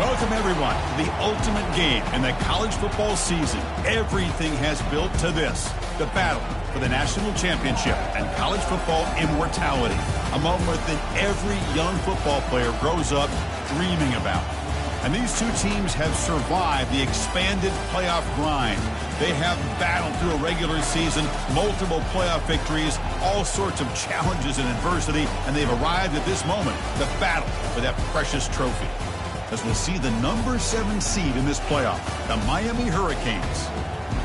Welcome, everyone, to the ultimate game in the college football season. Everything has built to this, the battle for the national championship and college football immortality, a moment that every young football player grows up dreaming about. And these two teams have survived the expanded playoff grind. They have battled through a regular season, multiple playoff victories, all sorts of challenges and adversity, and they've arrived at this moment, the battle for that precious trophy. As we'll see the number 7 seed in this playoff, the Miami Hurricanes,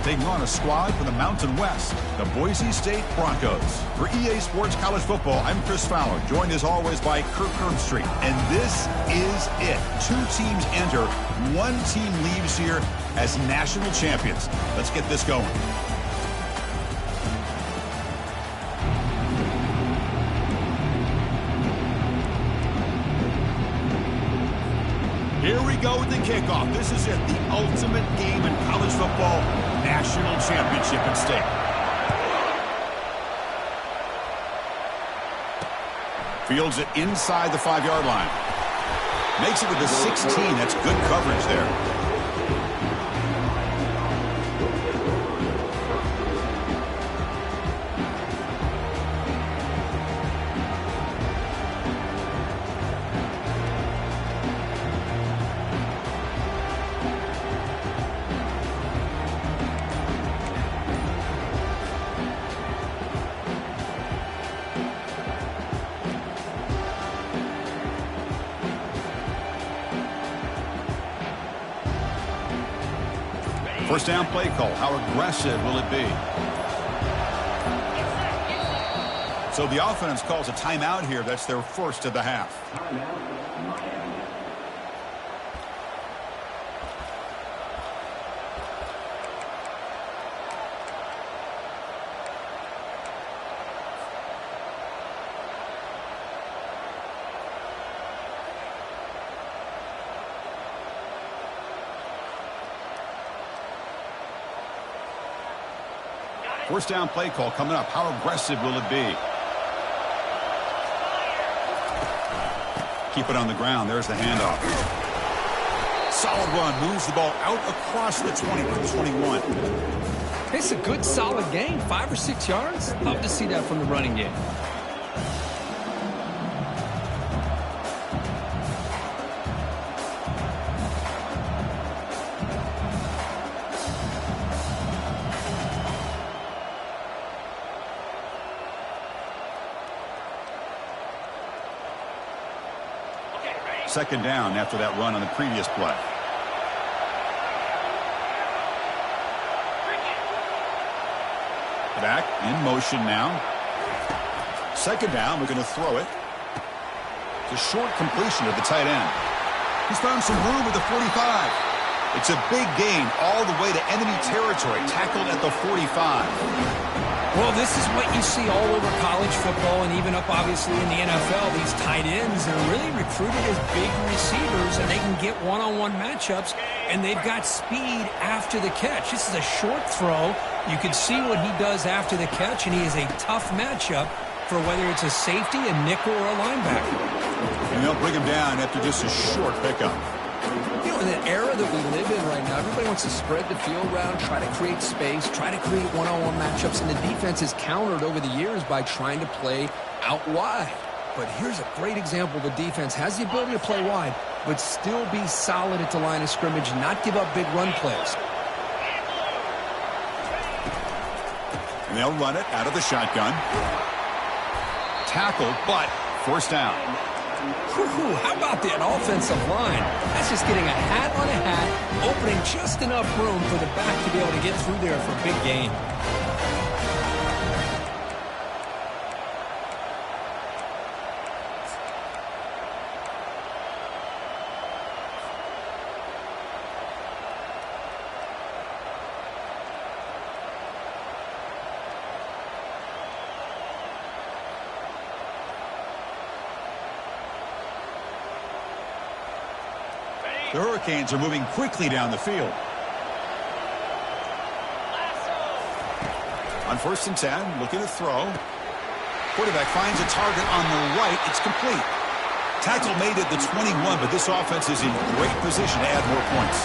taking on a squad from the Mountain West, the Boise State Broncos. For EA Sports College Football, I'm Chris Fowler, joined as always by Kirk Herbstreit. And this is it. 2 teams enter, 1 team leaves here as national champions. Let's get this going. Here we go with the kickoff. This is it, the ultimate game in college football, national championship at stake. Fields it inside the 5-yard line. Makes it to the 16. That's good coverage there. First down play call. How aggressive will it be? So the offense calls a timeout here. That's their first of the half. First down play call coming up. How aggressive will it be? Keep it on the ground. There's the handoff. Solid run. Moves the ball out across the 20 to the 21. It's a good, solid gain. 5 or 6 yards. Love to see that from the running game. Second down after that run on the previous play. Back in motion now. Second down, we're going to throw it. It's a short completion of the tight end. He's found some room at the 45. It's a big gain all the way to enemy territory, tackled at the 45. Well, this is what you see all over college football and even up, obviously, in the NFL. These tight ends are really recruited as big receivers, and they can get one-on-one matchups, and they've got speed after the catch. This is a short throw. You can see what he does after the catch, and he is a tough matchup for whether it's a safety, a nickel, or a linebacker. And they'll bring him down after just a short pickup. You know, in the era that we live in right now, everybody wants to spread the field around, try to create space, try to create one-on-one matchups, and the defense has countered over the years by trying to play out wide. But here's a great example. The defense has the ability to play wide, but still be solid at the line of scrimmage, not give up big run plays. And they'll run it out of the shotgun. Tackled, but first down. How about that offensive line? That's just getting a hat on a hat, opening just enough room for the back to be able to get through there for a big gain. The Hurricanes are moving quickly down the field. On 1st and 10, looking to throw. Quarterback finds a target on the right. It's complete. Tackle made at the 21, but this offense is in great position to add more points.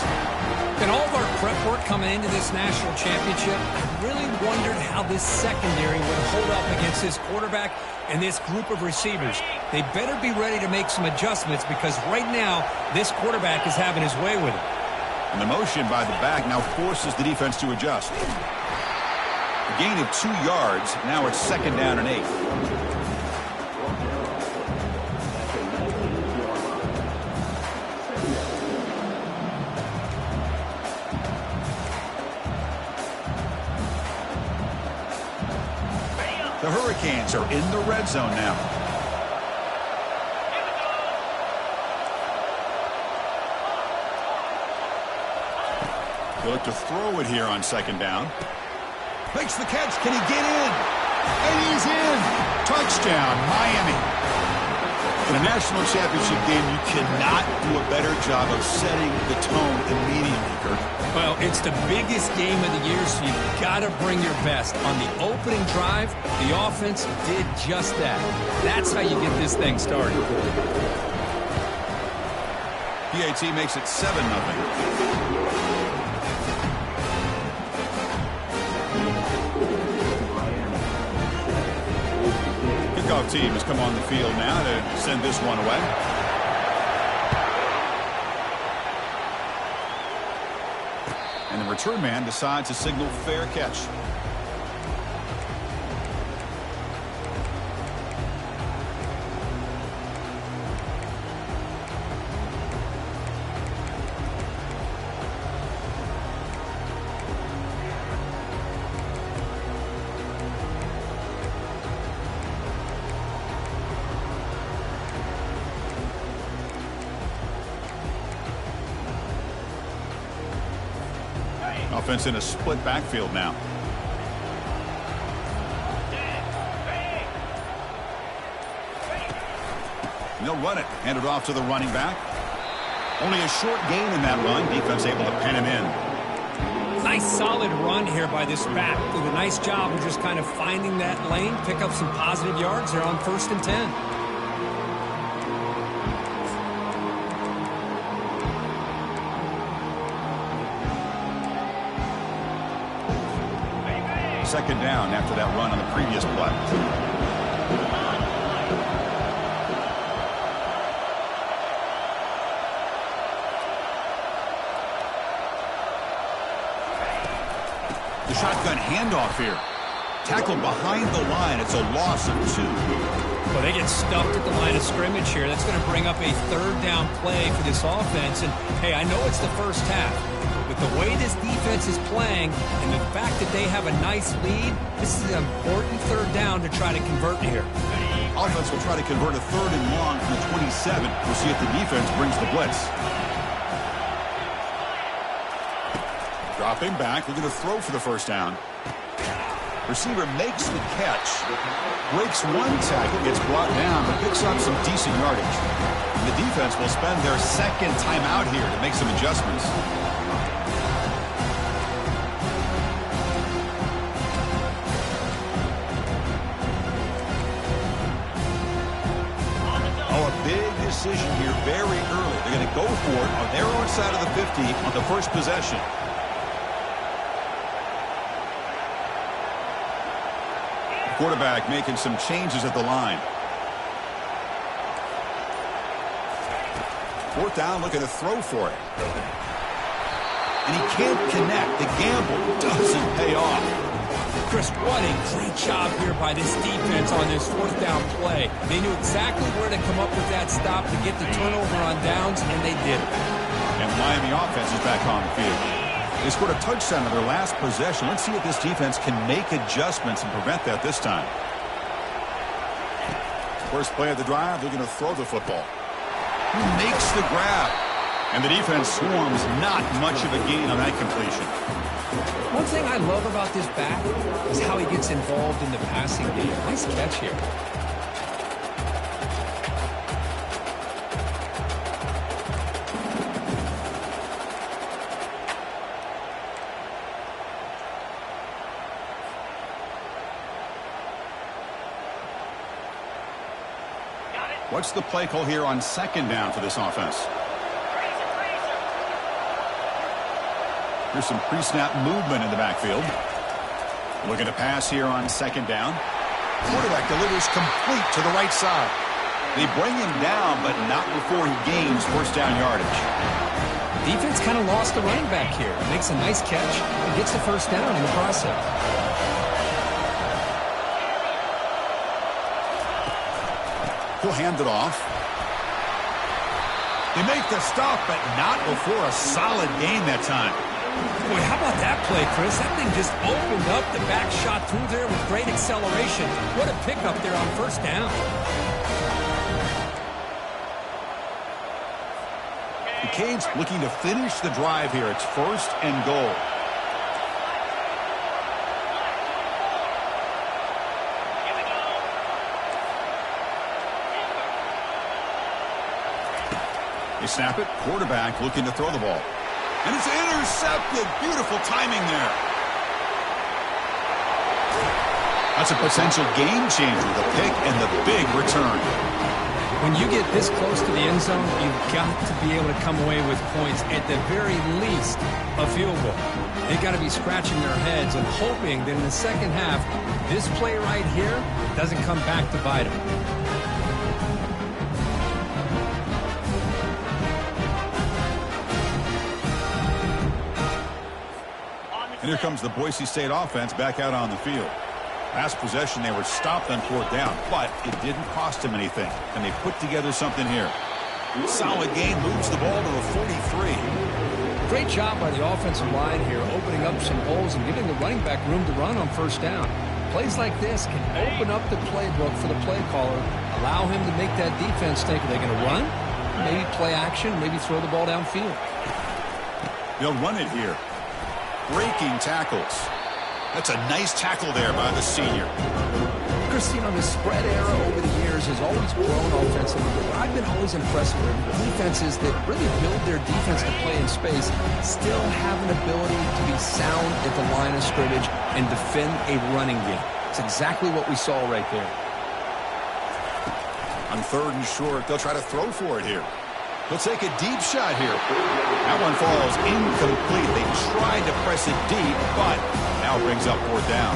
In all of our prep work coming into this national championship, I really wondered how this secondary would hold up against this quarterback and this group of receivers. They better be ready to make some adjustments because right now, this quarterback is having his way with it. And the motion by the back now forces the defense to adjust. A gain of 2 yards. Now it's 2nd down and 8. The Hurricanes are in the red zone now. They look to throw it here on 2nd down. Makes the catch. Can he get in? And he's in. Touchdown, Miami. In a national championship game, you cannot do a better job of setting the tone immediately, Kurt. Well, it's the biggest game of the year, so you've got to bring your best. On the opening drive, the offense did just that. That's how you get this thing started. PAT makes it 7-0. Kickoff team has come on the field now to send this one away. And the return man decides to signal fair catch. Offense in a split backfield now. And they'll run it. Hand it off to the running back. Only a short gain in that run. Defense able to pen him in. Nice solid run here by this back. Did a nice job of just kind of finding that lane, pick up some positive yards there on 1st and 10. Second down after that run on the previous play. The shotgun handoff here. Tackled behind the line. It's a loss of 2. Well, they get stuffed at the line of scrimmage here. That's going to bring up a 3rd down play for this offense. And, hey, I know it's the first half. But the way this defense is playing and the fact that they have a nice lead, this is an important 3rd down to try to convert here. Offense will try to convert a 3rd and long from the 27. We'll see if the defense brings the blitz. Dropping back. We're going to throw for the 1st down. Receiver makes the catch. Breaks one tackle, gets brought down, but picks up some decent yardage. And the defense will spend their 2nd timeout here to make some adjustments. Decision here very early. They're going to go for it on their own side of the 50 on the 1st possession. The quarterback making some changes at the line. 4th down, looking to throw for it. And he can't connect. The gamble doesn't pay off. Chris, what a great job here by this defense on this 4th down play. They knew exactly where to come up with that stop to get the turnover on downs, and they did it. And the Miami offense is back on the field. They scored a touchdown in their last possession. Let's see if this defense can make adjustments and prevent that this time. First play of the drive, they're going to throw the football. He makes the grab. And the defense swarms, not much of a gain on that completion. One thing I love about this back is how he gets involved in the passing game. Nice catch here. What's the play call here on second down for this offense? Here's some pre-snap movement in the backfield. Looking to pass here on second down. Quarterback delivers complete to the right side. They bring him down, but not before he gains first down yardage. Defense kind of lost the running back here. Makes a nice catch and gets the first down in the process. He'll hand it off. They make the stop, but not before a solid gain that time. Boy, how about that play, Chris? That thing just opened up. The back shot through there with great acceleration. What a pickup there on first down. The Canes looking to finish the drive here. It's first and goal. They snap it. Quarterback looking to throw the ball. And it's intercepted. Beautiful timing there. That's a potential game changer. The pick and the big return. When you get this close to the end zone, you've got to be able to come away with points, at the very least, a field goal. They've got to be scratching their heads and hoping that in the second half, this play right here doesn't come back to bite them. And here comes the Boise State offense back out on the field. Last possession, they were stopped on fourth down, but it didn't cost them anything. And they put together something here. Solid gain, moves the ball to the 43. Great job by the offensive line here, opening up some holes and giving the running back room to run on first down. Plays like this can open up the playbook for the play caller, allow him to make that defense think, are they going to run? Maybe play action, maybe throw the ball downfield. They'll run it here. Breaking tackles. That's a nice tackle there by the senior. Christine, the spread era over the years has always grown offensively, but I've been always impressed with defenses that really build their defense to play in space, still have an ability to be sound at the line of scrimmage and defend a running game. It's exactly what we saw right there. On third and short, they'll try to throw for it here. He'll take a deep shot here. That one falls incomplete. They tried to press it deep, but now brings up fourth down.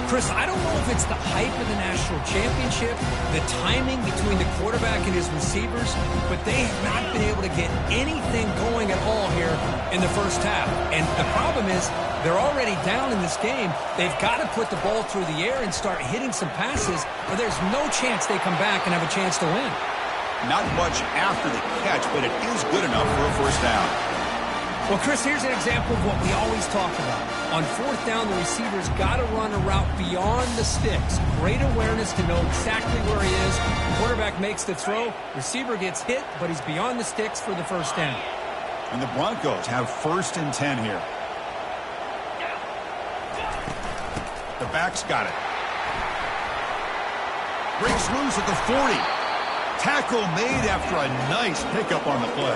Chris, I don't know if it's the hype of the national championship, the timing between the quarterback and his receivers, but they have not been able to get anything going at all here in the first half. And the problem is they're already down in this game. They've got to put the ball through the air and start hitting some passes, or there's no chance they come back and have a chance to win. Not much after the catch, but it is good enough for a first down. Well, Chris, here's an example of what we always talk about. On fourth down, the receiver's got to run a route beyond the sticks. Great awareness to know exactly where he is. Quarterback makes the throw. Receiver gets hit, but he's beyond the sticks for the first down. And the Broncos have first and 10 here. The back's got it. Breaks loose at the 40. Tackle made after a nice pickup on the play.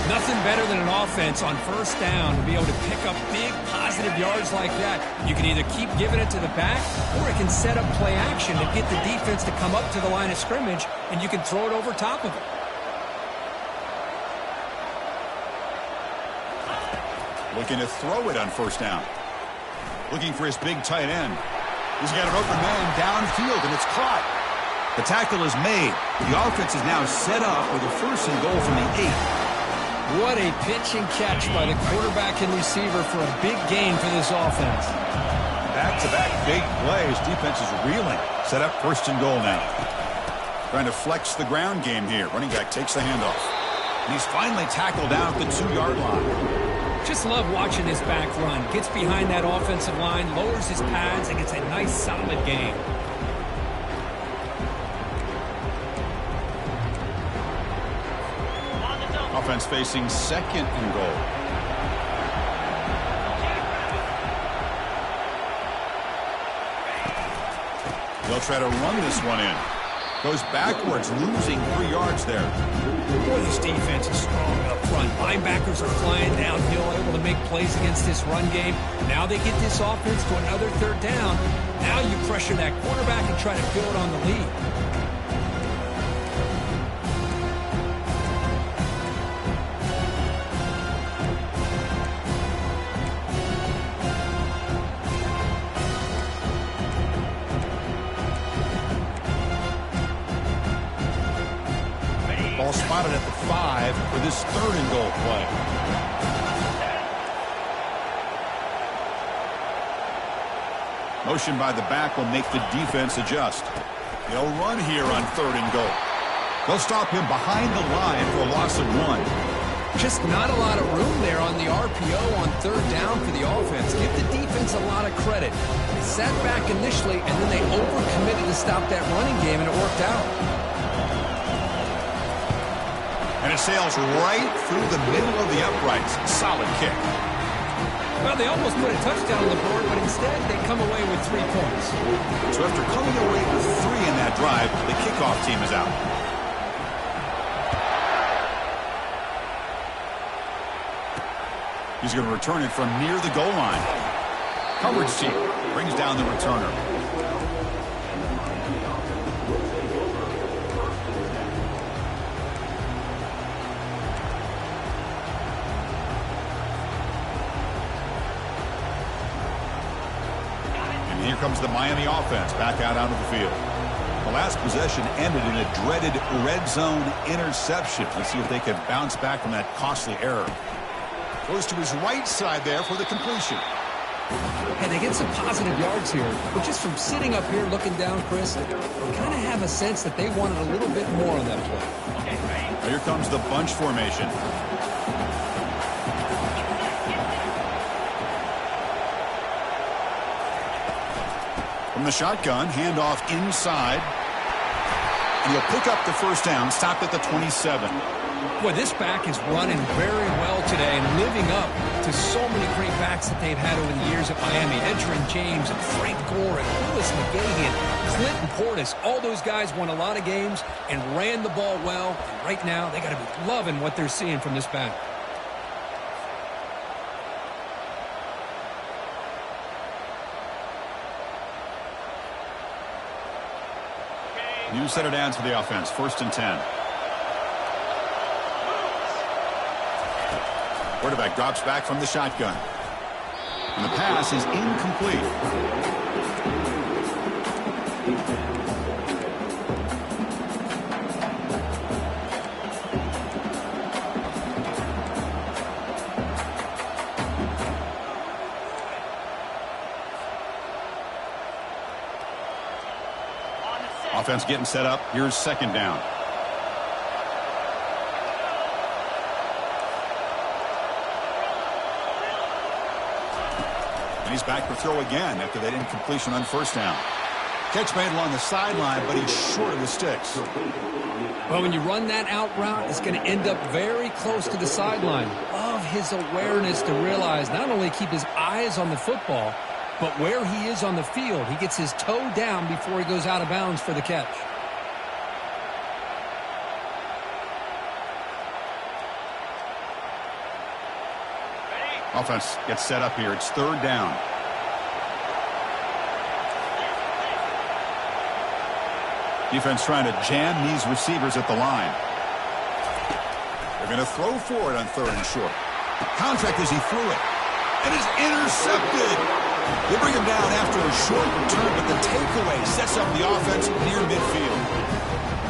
Nothing better than an offense on first down to be able to pick up big positive yards like that. You can either keep giving it to the back, or it can set up play action to get the defense to come up to the line of scrimmage, and you can throw it over top of it. Looking to throw it on first down. Looking for his big tight end. He's got an open man downfield, and it's caught. The tackle is made. The offense is now set up with a first and goal from the 8. What a pitch and catch by the quarterback and receiver for a big gain for this offense. Back-to-back big plays. Defense is reeling. Set up first and goal now. Trying to flex the ground game here. Running back takes the handoff. And he's finally tackled down at the 2-yard line. Just love watching this back run. Gets behind that offensive line, lowers his pads, and gets a nice solid gain. Offense facing second and goal. They'll try to run this one in. Goes backwards, losing 3 yards there. Boy, this defense is strong up front. Linebackers are flying downhill, able to make plays against this run game. Now they get this offense to another third down. Now you pressure that quarterback and try to build on the lead. 5 for this 3rd and goal play. Motion by the back will make the defense adjust. They'll run here on 3rd and goal. They'll stop him behind the line for a loss of 1. Just not a lot of room there on the RPO on 3rd down for the offense. Give the defense a lot of credit. They sat back initially, and then they overcommitted to stop that running game, and it worked out. And it sails right through the middle of the uprights. Solid kick. Well, they almost put a touchdown on the board, but instead they come away with 3 points. So after coming away with 3 in that drive, the kickoff team is out. He's going to return it from near the goal line. Coverage team brings down the returner. And here comes the Miami offense back out onto the field. The last possession ended in a dreaded red zone interception. Let's see if they can bounce back from that costly error. Goes to his right side there for the completion. And they get some positive yards here, but just from sitting up here looking down, Chris, I kind of have a sense that they wanted a little bit more on that play. Now here comes the bunch formation. From the shotgun, handoff inside. And he'll pick up the 1st down, stopped at the 27. Boy, this back is running very well today and living up to so many great backs that they've had over the years at Miami. Edgerrin James and Frank Gore and Willis McGahee and Clinton Portis. All those guys won a lot of games and ran the ball well. And right now, they got to be loving what they're seeing from this back. New set of downs for the offense. 1st and 10. Quarterback drops back from the shotgun. And the pass is incomplete. Offense getting set up. Here's 2nd down. He's back to throw again after that incompletion on 1st down. Catch made along the sideline, but he's short of the sticks. Well, when you run that out route, it's going to end up very close to the sideline. Love his awareness to realize not only keep his eyes on the football, but where he is on the field. He gets his toe down before he goes out of bounds for the catch. Offense gets set up here. It's 3rd down. Defense trying to jam these receivers at the line. They're going to throw for it on 3rd and short. Contact as he threw it. And is intercepted. They bring him down after a short return, but the takeaway sets up the offense near midfield.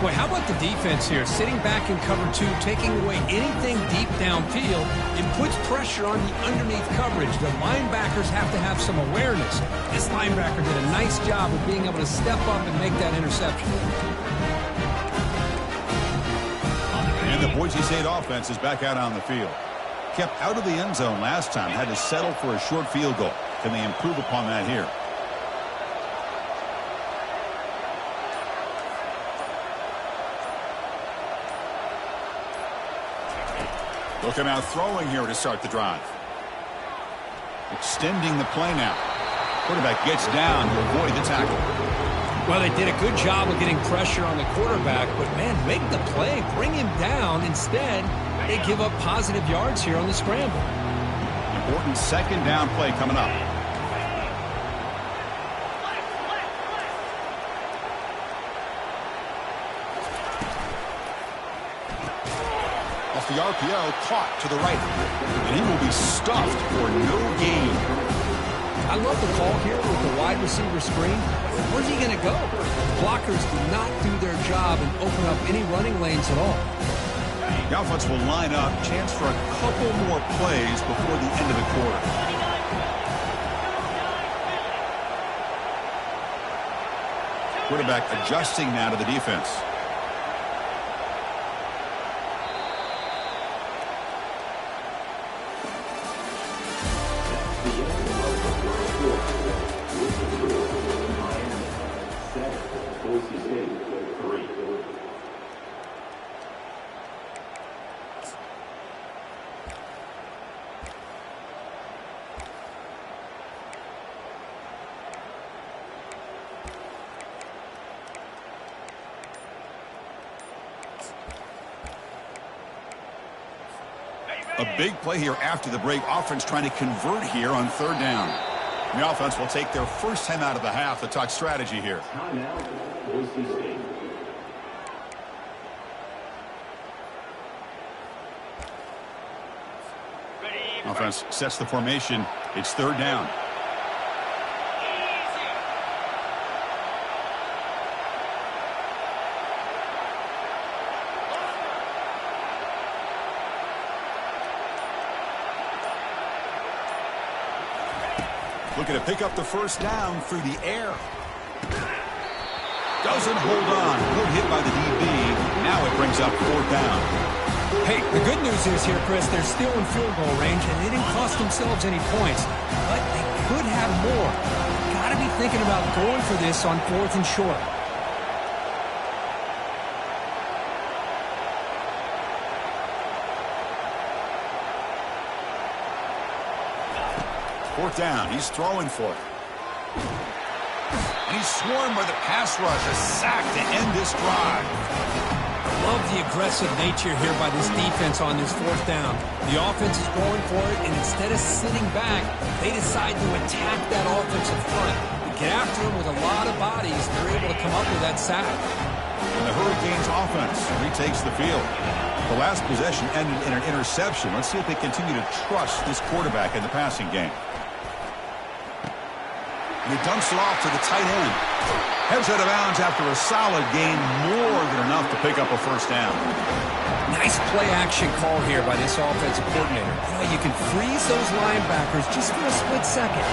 Boy, how about the defense here? Sitting back in cover 2, taking away anything deep downfield. It puts pressure on the underneath coverage. The linebackers have to have some awareness. This linebacker did a nice job of being able to step up and make that interception. And the Boise State offense is back out on the field. Kept out of the end zone last time. Had to settle for a short field goal. Can they improve upon that here? Looking out throwing here to start the drive. Extending the play now. Quarterback gets down to avoid the tackle. Well, they did a good job of getting pressure on the quarterback, but, man, make the play. Bring him down. Instead, they give up positive yards here on the scramble. Important 2nd down play coming up. Off the RPO, caught to the right. And he will be stuffed for no gain. I love the call here with the wide receiver screen. Where's he going to go? Blockers do not do their job and open up any running lanes at all. The offense will line up. Chance for a couple more plays before the end of the quarter. Quarterback adjusting now to the defense. Boise State, 3. A big play here after the break. Offense trying to convert here on third down. The offense will take their first time out of the half to talk strategy here. Timeout, Boise State. Offense sets the formation. It's third down. Looking to pick up the first down through the air. Doesn't hold on. Good hit by the DB. Now it brings up fourth down. Hey, the good news is here, Chris, they're still in field goal range, and they didn't cost themselves any points. But they could have more. Got to be thinking about going for this on 4th and short. Fourth down. He's throwing for it. And he's swarmed by the pass rush. A sack to end this drive. Love the aggressive nature here by this defense on this 4th down. The offense is going for it, and instead of sitting back, they decide to attack that offensive front. Get after them with a lot of bodies. They're able to come up with that sack. And the Hurricanes offense retakes the field. The last possession ended in an interception. Let's see if they continue to trust this quarterback in the passing game. And he dumps it off to the tight end. Heads out of bounds after a solid gain, more than enough to pick up a first down. Nice play-action call here by this offensive coordinator. You can freeze those linebackers just for a split second.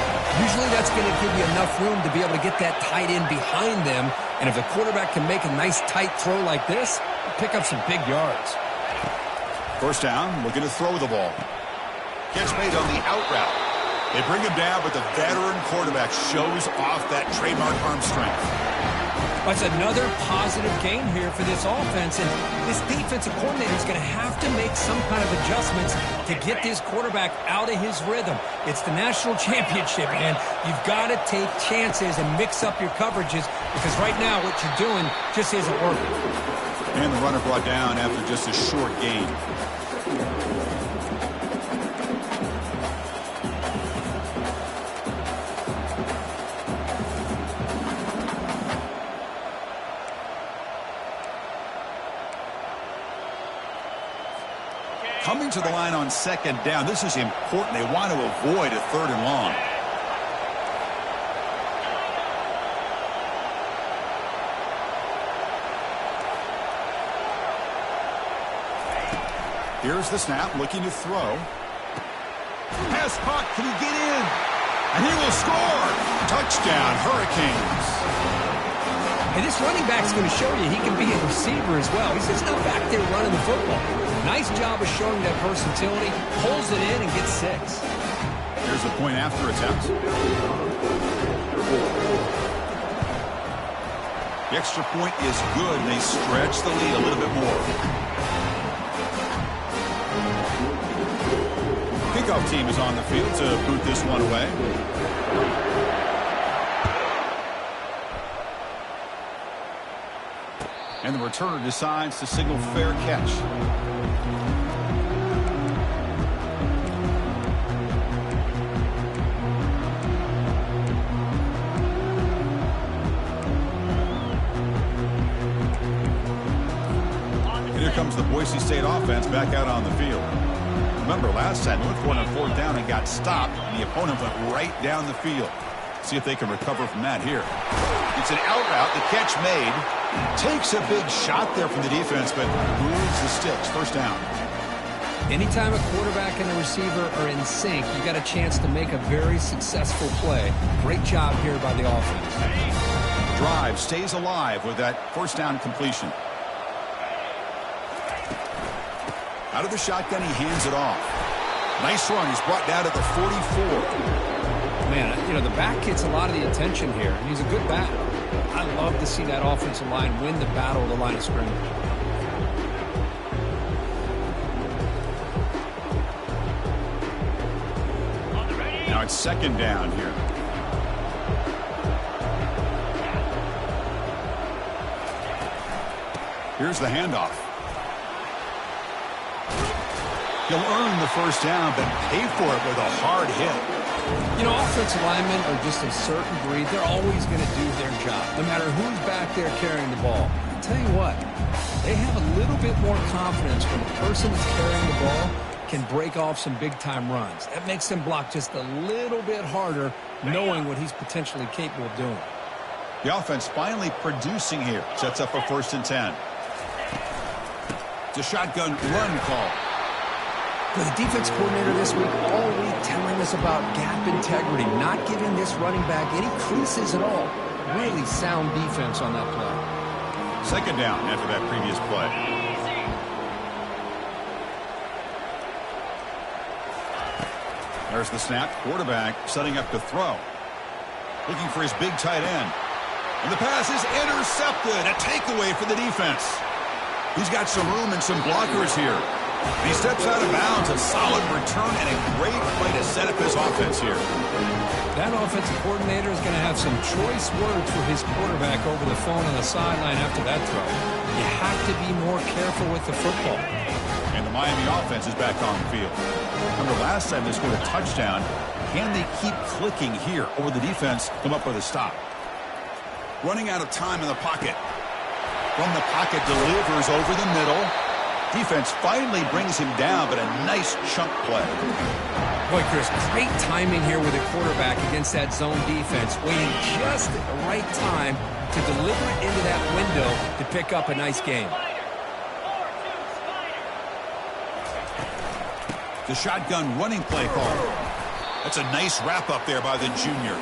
Usually that's going to give you enough room to be able to get that tight end behind them. And if the quarterback can make a nice tight throw like this, pick up some big yards. First down, looking to throw the ball. Catch made on the out route. They bring him down, but the veteran quarterback shows off that trademark arm strength. That's another positive game here for this offense, and this defensive coordinator is going to have to make some kind of adjustments to get this quarterback out of his rhythm. It's the national championship, man. You've got to take chances and mix up your coverages, because right now what you're doing just isn't working. And the runner brought down after just a short gain. Coming to the line on second down. This is important. They want to avoid a third and long. Here's the snap, looking to throw. Pass caught. Can he get in? And he will score. Touchdown, Hurricanes. And this running back's going to show you he can be a receiver as well. He's just not back there running the football. Nice job of showing that versatility. Pulls it in and gets 6. Here's the point after attempt. The extra point is good, and they stretch the lead a little bit more. Kickoff team is on the field to boot this one away. And the returner decides to signal fair catch. And here comes the Boise State offense back out on the field. Remember, last time they went for it on fourth down and got stopped, and the opponent went right down the field. See if they can recover from that here. It's an out route, the catch made. Takes a big shot there from the defense, but moves the sticks. First down. Anytime a quarterback and a receiver are in sync, you got a chance to make a very successful play. Great job here by the offense. Drive stays alive with that first down completion. Out of the shotgun, he hands it off. Nice run. He's brought down to the 44. Man, you know, the back gets a lot of the attention here. He's a good back. I love to see that offensive line win the battle of the line of scrimmage. Now it's second down here. Here's the handoff. He'll earn the first down, but pay for it with a hard hit. You know, offensive linemen are just a certain breed. They're always going to do their job, no matter who's back there carrying the ball. I'll tell you what, they have a little bit more confidence when the person that's carrying the ball can break off some big-time runs. That makes them block just a little bit harder, knowing what he's potentially capable of doing. The offense finally producing here. Sets up a 1st and 10. It's a shotgun run call. But the defense coordinator this week all week telling us about gap integrity, not giving this running back any creases at all. Really sound defense on that play. Second down after that previous play. There's the snap. Quarterback setting up to throw. Looking for his big tight end. And the pass is intercepted. A takeaway for the defense. He's got some room and some blockers here. He steps out of bounds. A solid return and a great play to set up his offense here. That offensive coordinator is going to have some choice words for his quarterback over the phone on the sideline after that throw. You have to be more careful with the football. And the Miami offense is back on the field. Remember last time they scored a touchdown. Can they keep clicking here, or will the defense come up with a stop? Running out of time in the pocket. From the pocket, delivers over the middle. Defense finally brings him down, but a nice chunk play. Boy, Chris, great timing here with a quarterback against that zone defense, waiting just at the right time to deliver it into that window to pick up a nice game. The shotgun running play call. That's a nice wrap up there by the junior.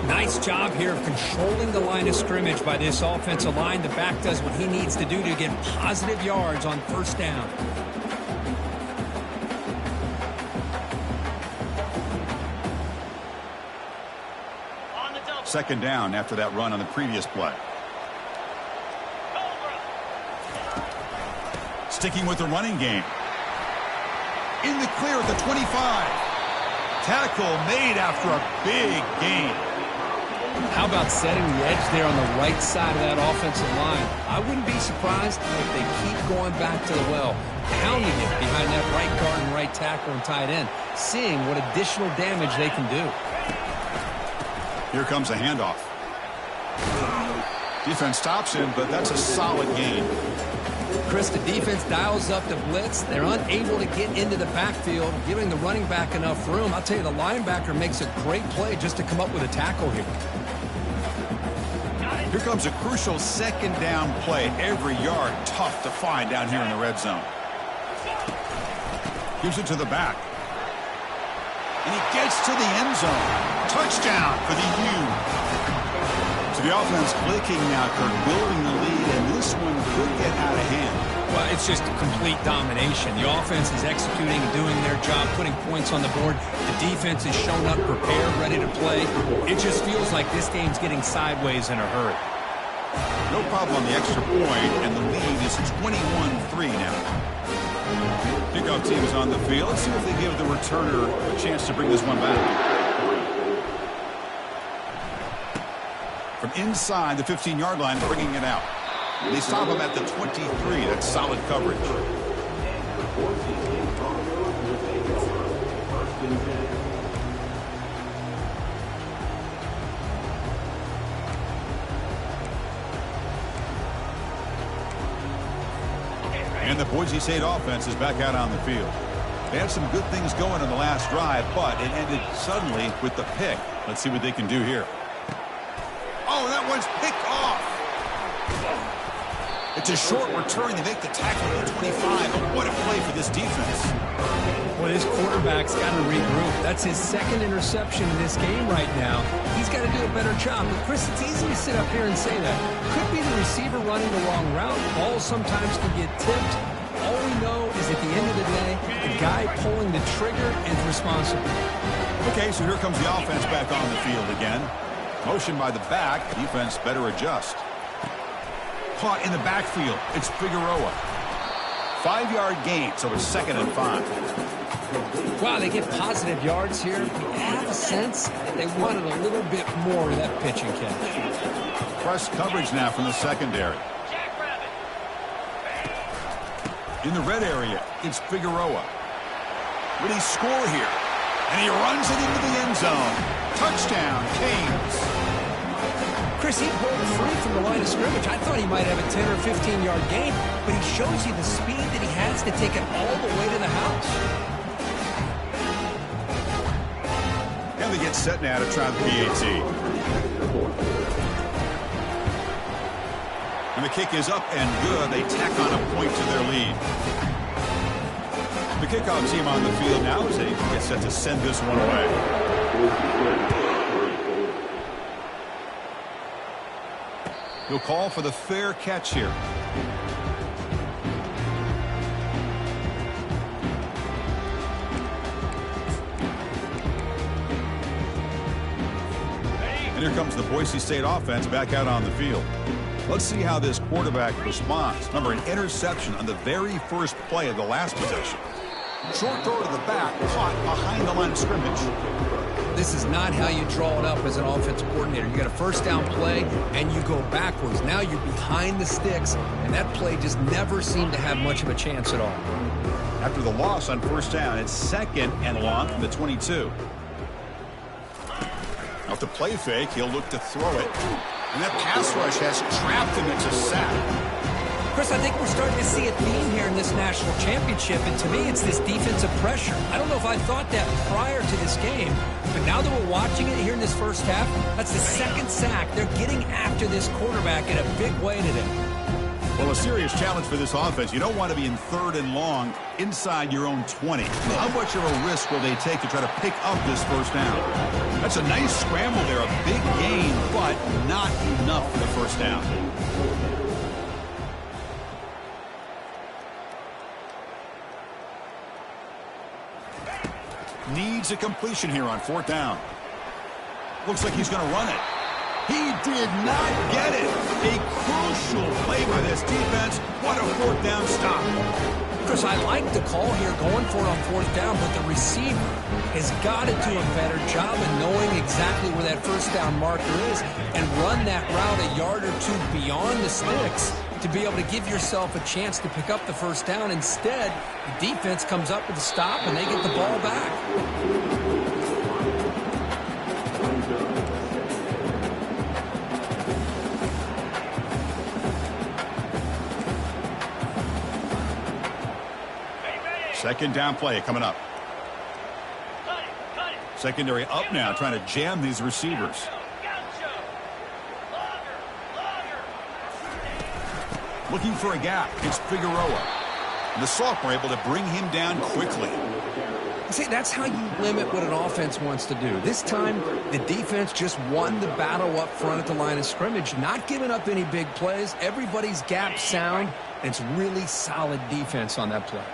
Nice job here of controlling the line of scrimmage by this offensive line. The back does what he needs to do to get positive yards on first down. Second down after that run on the previous play. Sticking with the running game. In the clear at the 25. Tackle made after a big gain. How about setting the edge there on the right side of that offensive line? I wouldn't be surprised if they keep going back to the well, pounding it behind that right guard and right tackle and tight end, seeing what additional damage they can do. Here comes a handoff. Defense stops him, but that's a solid gain. Chris, the defense dials up the blitz. They're unable to get into the backfield, giving the running back enough room. I'll tell you, the linebacker makes a great play just to come up with a tackle here. Here comes a crucial second down play. Every yard tough to find down here in the red zone. Gives it to the back. And he gets to the end zone. Touchdown for the U. So the offense clicking now, Kirk, building the lead, and this one could get out of hand. Well, it's just complete domination. The offense is executing and doing their job, putting points on the board. The defense is shown up, prepared, ready to play. It just feels like this game's getting sideways in a hurry. No problem on the extra point, and the lead is 21-3 now. Kickoff team is on the field. Let's see if they give the returner a chance to bring this one back. From inside the 15-yard line, bringing it out. They stop him at the 23. That's solid coverage. And the Boise State offense is back out on the field. They had some good things going in the last drive, but it ended suddenly with the pick. Let's see what they can do here. Oh, that one's picked off. It's a short return. They make the tackle at the 25. But what a play for this defense. Well, his quarterback's got to regroup. That's his second interception in this game right now. He's got to do a better job. But, Chris, it's easy to sit up here and say that. Could be the receiver running the wrong route. Balls sometimes can get tipped. All we know is at the end of the day, the guy pulling the trigger is responsible. Okay, so here comes the offense back on the field again. Motion by the back. Defense better adjust. Caught in the backfield. It's Figueroa. 5-yard gain, so it's 2nd and 5. Wow, they get positive yards here. I have a sense that they wanted a little bit more of that pitch and catch. Press coverage now from the secondary. In the red area, it's Figueroa. Will he score here? And he runs it into the end zone. Touchdown, Canes. Chris, he pulled free from the line of scrimmage. I thought he might have a 10 or 15-yard gain, but he shows you the speed that he has to take it all the way to the house. And they get set now to try the PAT. And the kick is up and good. They tack on a point to their lead. The kickoff team on the field now as they get set to send this one away. He'll call for the fair catch here. And here comes the Boise State offense back out on the field. Let's see how this quarterback responds. Remember, an interception on the very first play of the last possession. Short throw to the back, caught behind the line of scrimmage. This is not how you draw it up as an offensive coordinator. You got a first down play, and you go backwards. Now you're behind the sticks, and that play just never seemed to have much of a chance at all. After the loss on first down, it's 2nd and long from the 22. Off the play fake, he'll look to throw it. And that pass rush has trapped him. It's a sack. Chris, I think we're starting to see a theme here in this national championship, and to me, it's this defensive pressure. I don't know if I thought that prior to this game, but now that we're watching it here in this first half, that's the 2nd sack. They're getting after this quarterback in a big way today. Well, a serious challenge for this offense. You don't want to be in 3rd and long inside your own 20. How much of a risk will they take to try to pick up this first down? That's a nice scramble there, a big gain, but not enough for the first down. Needs a completion here on 4th down. Looks like he's going to run it. He did not get it. A crucial play by this defense. What a 4th down stop. Chris, I like the call here going for it on 4th down, but the receiver has got to do a better job of knowing exactly where that first down marker is and run that route a yard or two beyond the sticks to be able to give yourself a chance to pick up the first down. Instead, the defense comes up with a stop and they get the ball back. Second down play coming up. Secondary up now, trying to jam these receivers. Looking for a gap. It's Figueroa. And the sophomore able to bring him down quickly. See, that's how you limit what an offense wants to do. This time, the defense just won the battle up front at the line of scrimmage, not giving up any big plays. Everybody's gap sound, and it's really solid defense on that play.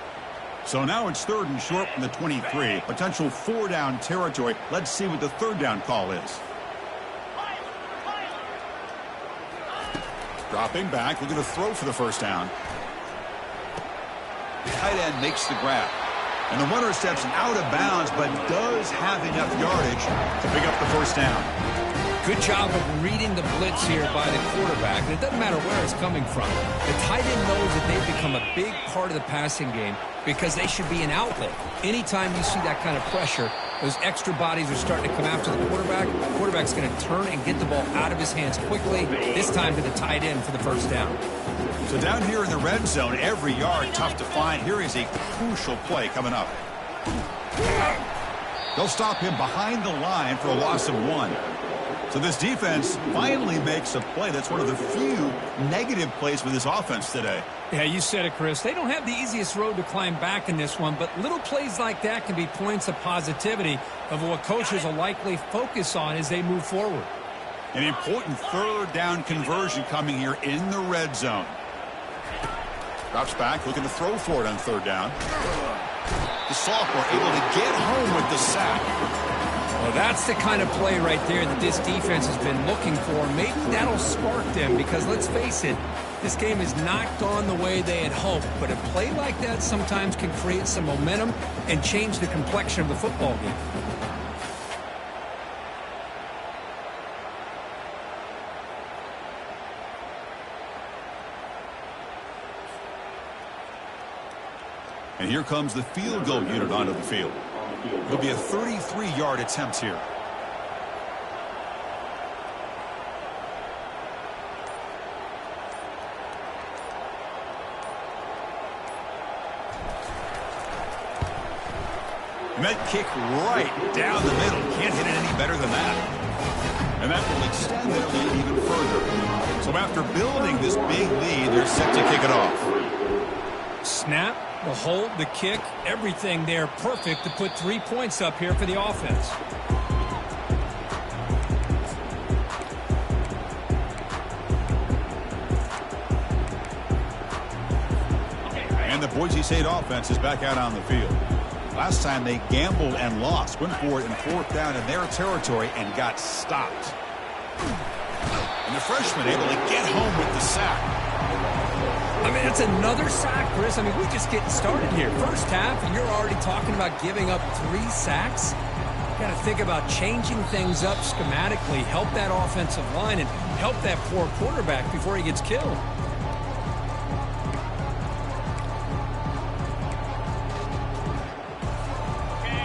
So now it's 3rd and short from the 23. Potential 4-down territory. Let's see what the 3rd down call is. Dropping back, looking to throw for the first down. Tight end makes the grab. And the runner steps out of bounds, but does have enough yardage to pick up the first down. Good job of reading the blitz here by the quarterback. And it doesn't matter where it's coming from. The tight end knows that they've become a big part of the passing game because they should be an outlet. Anytime you see that kind of pressure, those extra bodies are starting to come after the quarterback. The quarterback's going to turn and get the ball out of his hands quickly, this time to the tight end for the first down. So down here in the red zone, every yard tough to find. Here is a crucial play coming up. They'll stop him behind the line for a loss of 1. So this defense finally makes a play. That's one of the few negative plays for this offense today. Yeah, you said it, Chris. They don't have the easiest road to climb back in this one, but little plays like that can be points of positivity of what coaches will likely focus on as they move forward. An important third down conversion coming here in the red zone. Drops back, looking to throw for it on third down. The sophomore able to get home with the sack. Well, that's the kind of play right there that this defense has been looking for. Maybe that'll spark them because, let's face it, this game has not gone the way they had hoped. But a play like that sometimes can create some momentum and change the complexion of the football game. And here comes the field goal unit onto the field. It'll be a 33-yard attempt here. And that kick right down the middle. Can't hit it any better than that. And that will extend their lead even further. So after building this big lead, they're set to kick it off. Snap, the hold, the kick, everything there perfect to put 3 points up here for the offense. And the Boise State offense is back out on the field. Last time they gambled and lost. Went for it in fourth down in their territory and got stopped. And the freshman able to get home with the sack. I mean, it's another sack, Chris. I mean, we're just getting started here. First half, and you're already talking about giving up 3 sacks. Got to think about changing things up schematically, help that offensive line, and help that poor quarterback before he gets killed.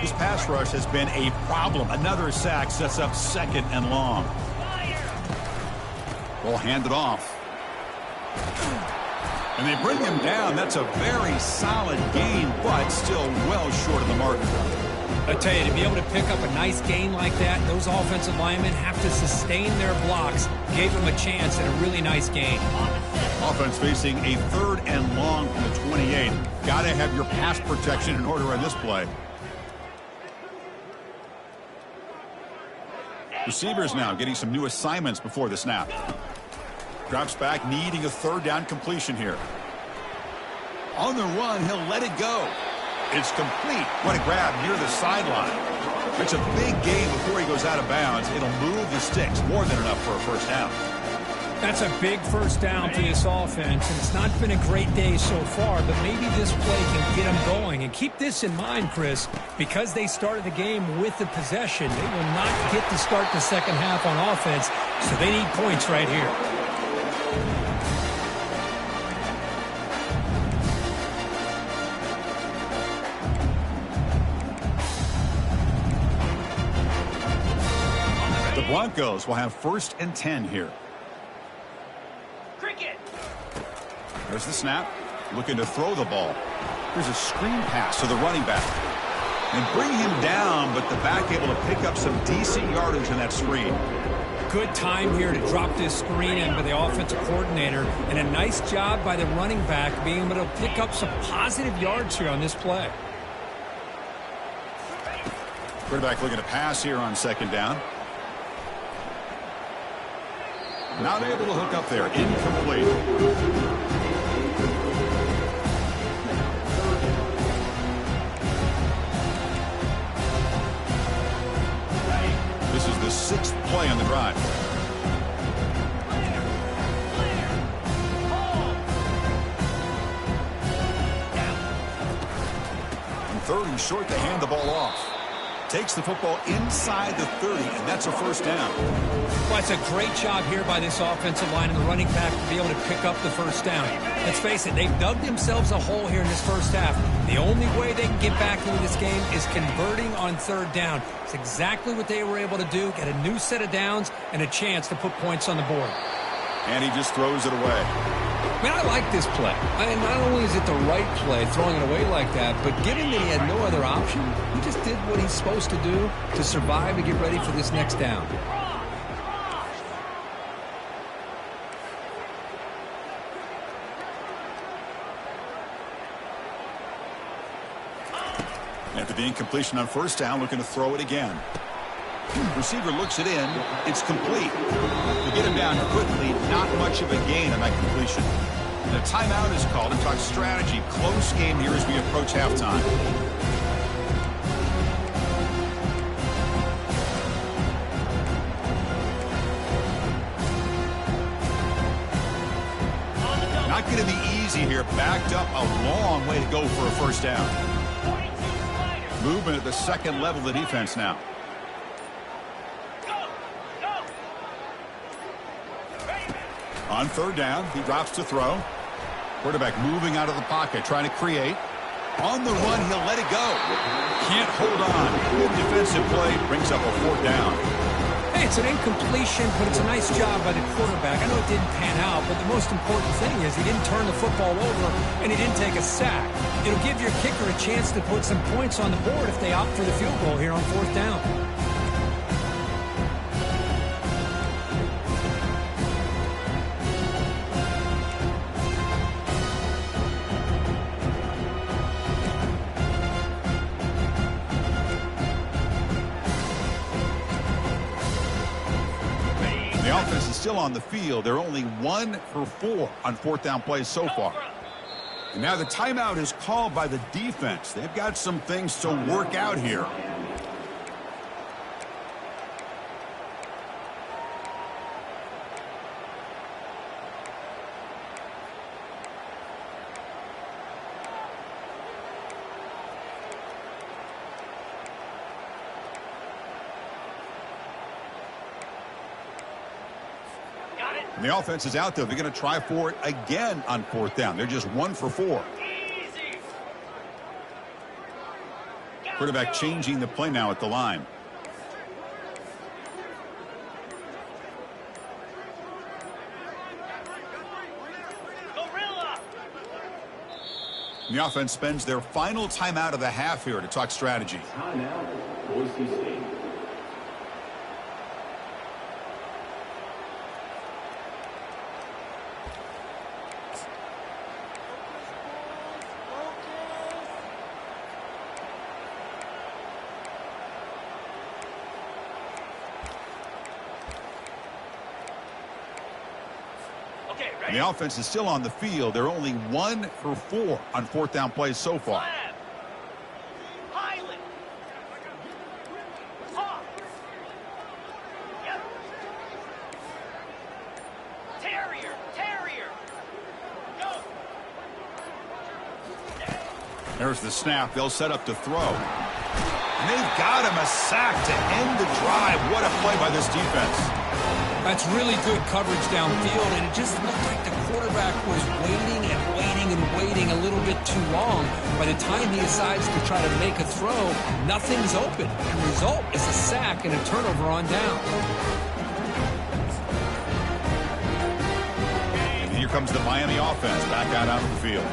This pass rush has been a problem. Another sack sets up second and long. Ball handed off. And they bring him down. That's a very solid gain, but still well short of the mark. I tell you, to be able to pick up a nice gain like that, those offensive linemen have to sustain their blocks. Gave them a chance at a really nice gain. Offense facing a third and long from the 28. Got to have your pass protection in order on this play. Receivers now getting some new assignments before the snap. Drops back, needing a third down completion here. On the run, he'll let it go. It's complete. What a grab near the sideline. It's a big gain before he goes out of bounds. It'll move the sticks. More than enough for a first down. That's a big first down for this offense, and it's not been a great day so far, but maybe this play can get them going. And keep this in mind, Chris, because they started the game with the possession, they will not get to start the second half on offense, so they need points right here. The Broncos will have 1st and 10 here. There's the snap. Looking to throw the ball. Here's a screen pass to the running back. And bring him down, but the back able to pick up some decent yardage in that screen. Good time here to drop this screen in by the offensive coordinator. And a nice job by the running back being able to pick up some positive yards here on this play. Quarterback looking to pass here on second down. Not able to hook up there. Incomplete. This is the 6th play on the drive. And 3rd and short to hand the ball off. Takes the football inside the 30, and that's a first down. Well, it's a great job here by this offensive line and the running back to be able to pick up the first down. Let's face it, they've dug themselves a hole here in this first half. The only way they can get back into this game is converting on third down. It's exactly what they were able to do, get a new set of downs and a chance to put points on the board. And he just throws it away. Man, I like this play. I mean, not only is it the right play, throwing it away like that, but given that he had no other option, he just did what he's supposed to do to survive and get ready for this next down. After the incompletion on first down, looking to throw it again. Receiver looks it in. It's complete. To get him down quickly, not much of a gain on that completion. And a timeout is called to talk strategy. Close game here as we approach halftime. Not going to be easy here. Backed up a long way to go for a first down. Movement at the second level of the defense now. On third down, he drops to throw. Quarterback moving out of the pocket, trying to create. On the run, he'll let it go. Can't hold on. Good defensive play, brings up a fourth down. Hey, it's an incompletion, but it's a nice job by the quarterback. I know it didn't pan out, but the most important thing is he didn't turn the football over and he didn't take a sack. It'll give your kicker a chance to put some points on the board if they opt for the field goal here on fourth down. The offense is still on the field. They're only 1 for 4 on fourth down plays so far. And now the timeout is called by the defense. They've got some things to work out here. And the offense is out there. They're going to try for it again on fourth down. They're just 1 for 4. Quarterback changing the play now at the line. And the offense spends their final timeout of the half here to talk strategy. Timeout, Boise State. And the offense is still on the field. They're only 1 for 4 on fourth down plays so far. There's the snap. They'll set up to throw. And they've got him a sack to end the drive. What a play by this defense. That's really good coverage downfield, and it just looked like the quarterback was waiting and waiting and waiting a little bit too long. By the time he decides to try to make a throw, nothing's open. And the result is a sack and a turnover on down. And here comes the Miami offense back out onto the field.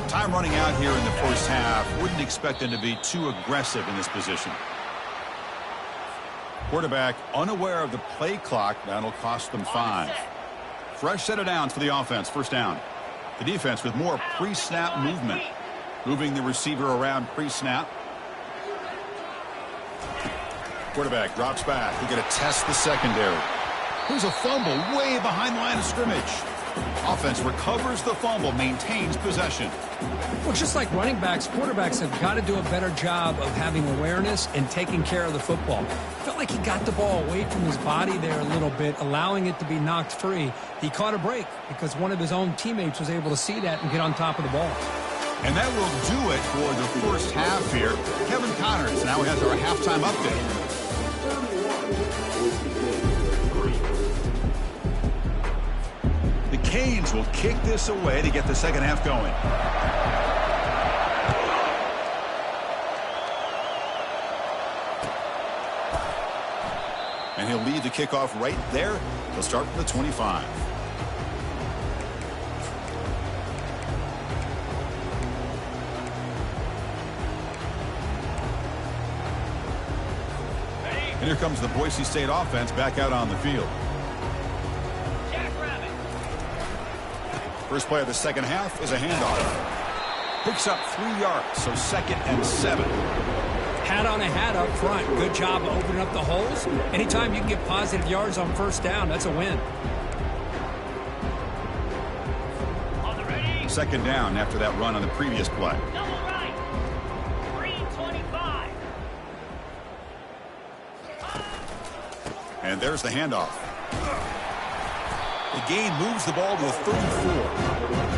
Time running out here in the first half. Wouldn't expect them to be too aggressive in this position. Quarterback unaware of the play clock. That'll cost them 5. Fresh set of downs for the offense. First down. The defense with more pre-snap movement. Moving the receiver around pre-snap. Quarterback drops back. They're going to test the secondary. Here's a fumble way behind the line of scrimmage. Offense recovers the fumble, maintains possession. Well, just like running backs, quarterbacks have got to do a better job of having awareness and taking care of the football. Felt like he got the ball away from his body there a little bit, allowing it to be knocked free. He caught a break because one of his own teammates was able to see that and get on top of the ball. And that will do it for the first half here. Kevin Connors now has our halftime update. The Canes will kick this away to get the second half going. And he'll lead the kickoff right there. He'll start from the 25. And here comes the Boise State offense back out on the field. First play of the second half is a handoff. Picks up 3 yards, so 2nd and 7. Hat on a hat up front. Good job of opening up the holes. Anytime you can get positive yards on first down, that's a win. 2nd down after that run on the previous play. Double right. 325. And there's the handoff. The gain moves the ball to the 34.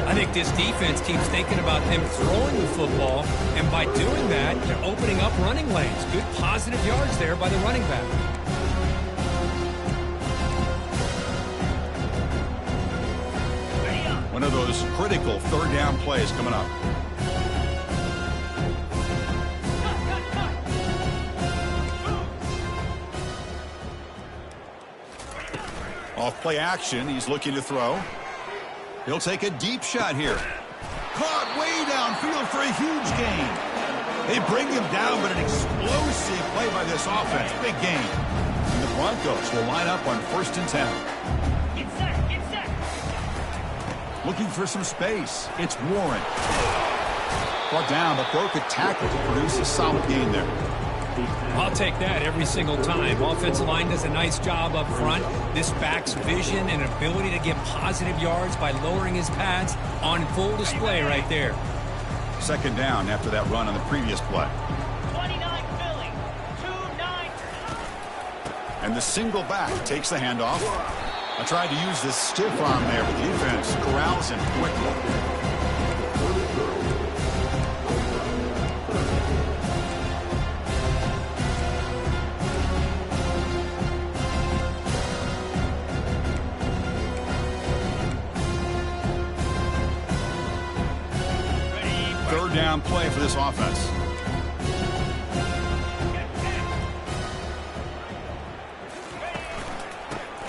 I think this defense keeps thinking about them throwing the football, and by doing that, they're opening up running lanes. Good positive yards there by the running back. One of those critical 3rd down plays coming up. Off play action, he's looking to throw. He'll take a deep shot here. Caught way downfield for a huge gain. They bring him down, but an explosive play by this offense. Big gain. And the Broncos will line up on 1st and 10. Get set. Get set. Looking for some space. It's Warren. Brought down, but broke a tackle to produce a solid gain there. I'll take that every single time. Offensive line does a nice job up front. This back's vision and ability to get positive yards by lowering his pads on full display right there. 2nd down after that run on the previous play. 29 Philly. 2-9. And the single back takes the handoff. I tried to use this stiff arm there, but the defense corrals him quickly. Down play for this offense.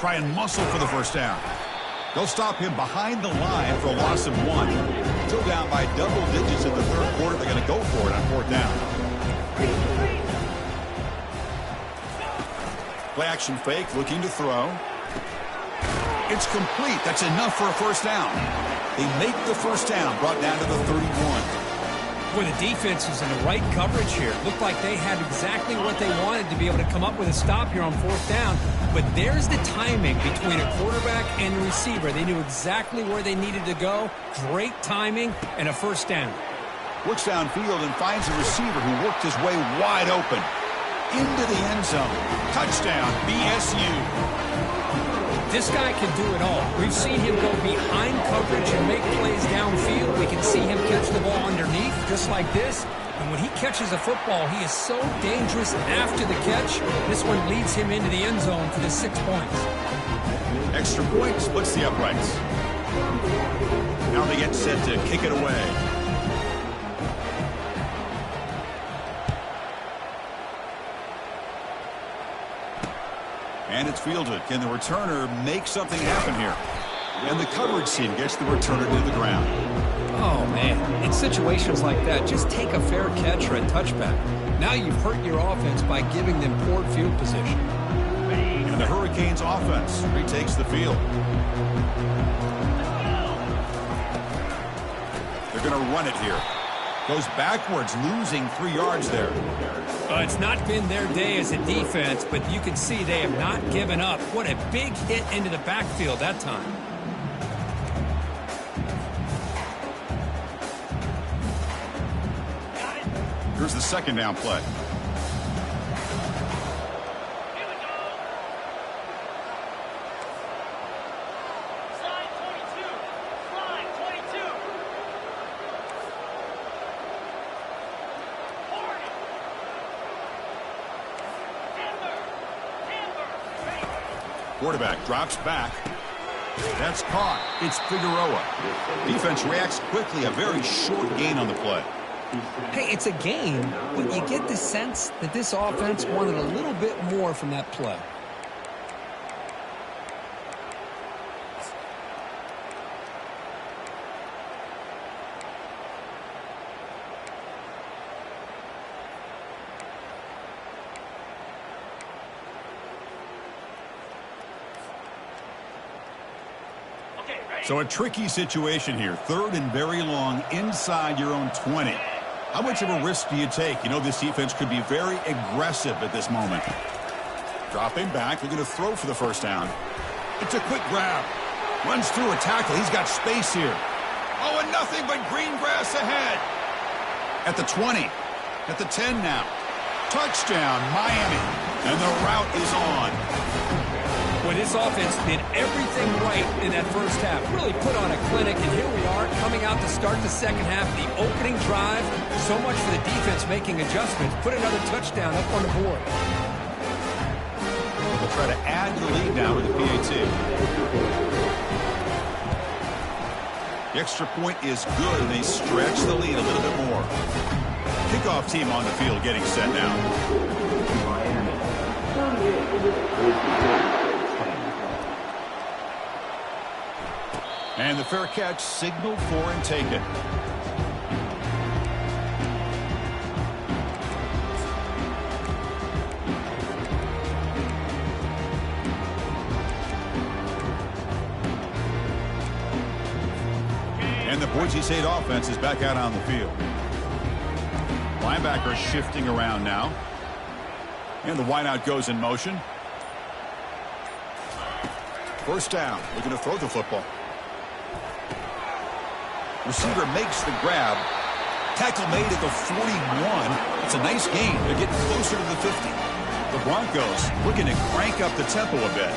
Try and muscle for the 1st down. They'll stop him behind the line for a loss of 1. Still down by double digits in the 3rd quarter. They're going to go for it on 4th down. Play action fake, looking to throw. It's complete. That's enough for a 1st down. They make the 1st down, brought down to the 31. Boy, the defense is in the right coverage here. Looked like they had exactly what they wanted to be able to come up with a stop here on 4th down. But there's the timing between a quarterback and a receiver. They knew exactly where they needed to go. Great timing and a 1st down. Looks downfield and finds a receiver who worked his way wide open. Into the end zone. Touchdown, BSU. This guy can do it all. We've seen him go behind coverage and make plays downfield. We can see him catch the ball underneath, just like this. And when he catches a football, he is so dangerous after the catch. This one leads him into the end zone for the 6 points. Extra point splits the uprights. Now they get set to kick it away. And it's fielded. Can the returner make something happen here? And the coverage team gets the returner to the ground. Oh, man. In situations like that, just take a fair catch or a touchback. Now you've hurt your offense by giving them poor field position. And the Hurricanes offense retakes the field. They're going to run it here. Goes backwards, losing 3 yards there. It's not been their day as a defense, but you can see they have not given up. What a big hit into the backfield that time. Here's the 2nd down play. Quarterback drops back. That's caught. It's Figueroa. Defense reacts quickly. A very short gain on the play. Hey, it's a game, but you get the sense that this offense wanted a little bit more from that play. Okay, ready? So a tricky situation here. 3rd and very long inside your own 20. How much of a risk do you take? You know this defense could be very aggressive at this moment. Dropping back, looking to throw for the first down. It's a quick grab. Runs through a tackle. He's got space here. Oh, and nothing but green grass ahead. At the 20. At the 10 now. Touchdown, Miami. And the route is on. When this offense did everything right in that first half, really put on a clinic, and here we are coming out to start the second half, the opening drive. So much for the defense making adjustments. Put another touchdown up on the board. They'll try to add to the lead now with the PAT. The extra point is good, and they stretch the lead a little bit more. Kickoff team on the field getting set now. And the fair catch signaled for and taken. And the Boise State offense is back out on the field. Linebacker shifting around now. And the wideout goes in motion. First down. Looking to throw the football. Receiver makes the grab. Tackle made at the 41. It's a nice gain. They're getting closer to the 50. The Broncos looking to crank up the tempo a bit.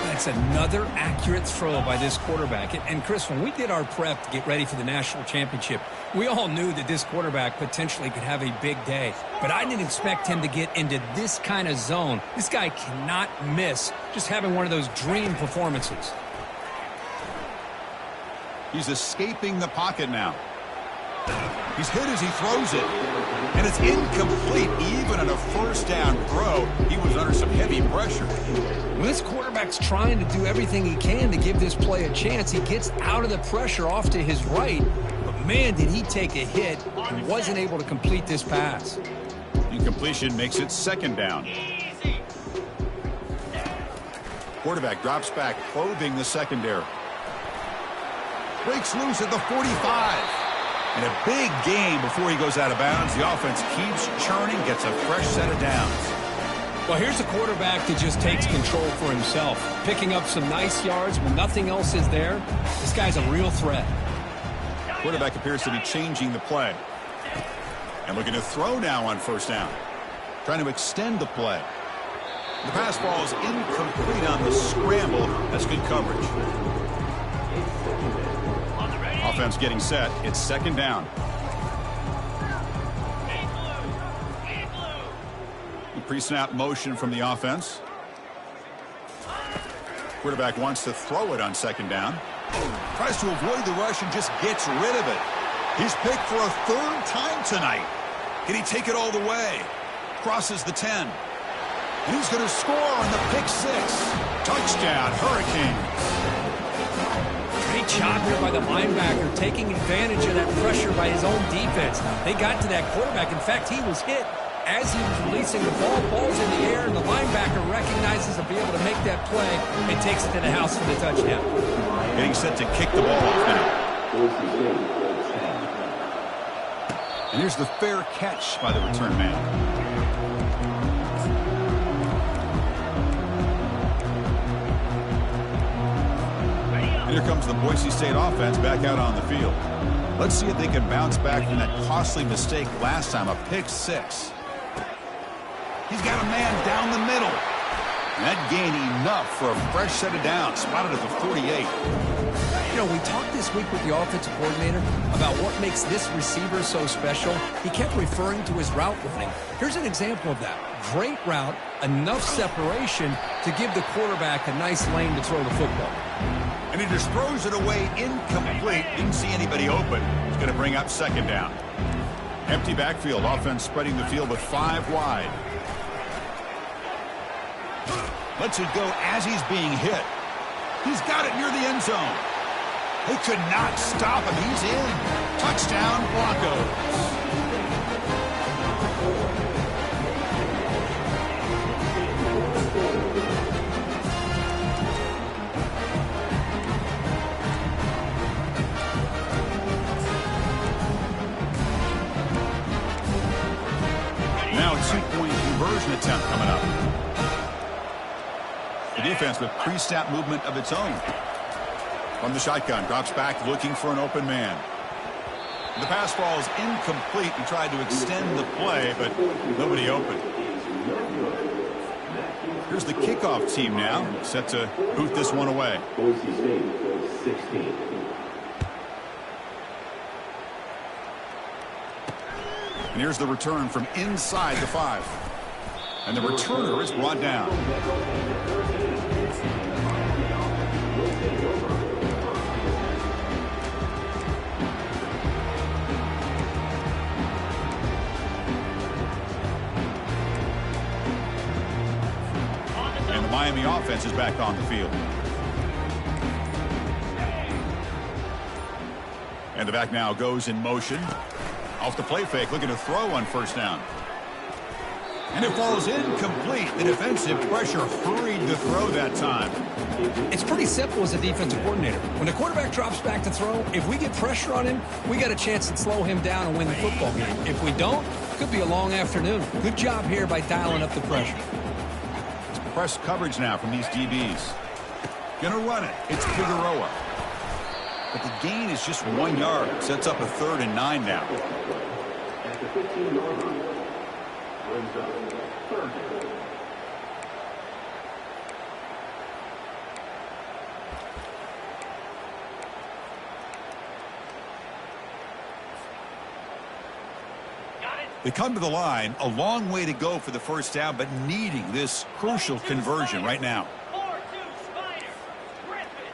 That's another accurate throw by this quarterback. And Chris, when we did our prep to get ready for the national championship, we all knew that this quarterback potentially could have a big day. But I didn't expect him to get into this kind of zone. This guy cannot miss just having one of those dream performances. He's escaping the pocket now. He's hit as he throws it. And it's incomplete. Even on a first down throw, he was under some heavy pressure. When this quarterback's trying to do everything he can to give this play a chance, he gets out of the pressure off to his right. But, man, did he take a hit and wasn't able to complete this pass. Incompletion makes it second down. Quarterback drops back, probing the secondary. Breaks loose at the 45. And a big gain before he goes out of bounds. The offense keeps churning, gets a fresh set of downs. Well, here's a quarterback that just takes control for himself. Picking up some nice yards when nothing else is there. This guy's a real threat. Quarterback appears to be changing the play. And looking to throw now on first down. Trying to extend the play. The pass ball is incomplete on the scramble. That's good coverage. Offense getting set. It's second down. The pre-snap motion from the offense. Quarterback wants to throw it on second down. Tries to avoid the rush and just gets rid of it. He's picked for a third time tonight. Can he take it all the way? Crosses the 10. And he's going to score on the pick six. Touchdown, Hurricanes. Great job here by the linebacker, taking advantage of that pressure by his own defense. They got to that quarterback. In fact, he was hit as he was releasing the ball. Ball's in the air, and the linebacker recognizes to be able to make that play and takes it to the house for the touchdown. Getting set to kick the ball off now. And here's the fair catch by the return man. Here comes the Boise State offense back out on the field. Let's see if they can bounce back from that costly mistake last time, a pick six. He's got a man down the middle. And that gained enough for a fresh set of downs, spotted at the 48. You know, we talked this week with the offensive coordinator about what makes this receiver so special. He kept referring to his route running. Here's an example of that. Great route, enough separation to give the quarterback a nice lane to throw the football. And he just throws it away incomplete. Didn't see anybody open. He's going to bring up second down. Empty backfield. Offense spreading the field with 5 wide. Lets it go as he's being hit. He's got it near the end zone. They could not stop him. He's in. Touchdown, Broncos. Now a 2-point conversion attempt coming up. The defense with pre-snap movement of its own. From the shotgun, drops back looking for an open man. The pass falls incomplete. He tried to extend the play, but nobody open. Here's the kickoff team now, set to boot this one away. Boise State, 16. And here's the return from inside the 5. And the returner is brought down. And the Miami offense is back on the field. And the back now goes in motion. Off the play fake, looking to throw on first down. And it falls incomplete. The defensive pressure hurried the throw that time. It's pretty simple as a defensive coordinator. When the quarterback drops back to throw, if we get pressure on him, we got a chance to slow him down and win the football game. If we don't, it could be a long afternoon. Good job here by dialing up the pressure. It's press coverage now from these DBs. Gonna run it. It's Figueroa. But the gain is just 1 yard. Sets up a 3rd and 9 now. At the 15-yard line, brings up 3rd down. They come to the line. A long way to go for the first down, but needing this crucial conversion right now. 4-2 Spider. Griffin.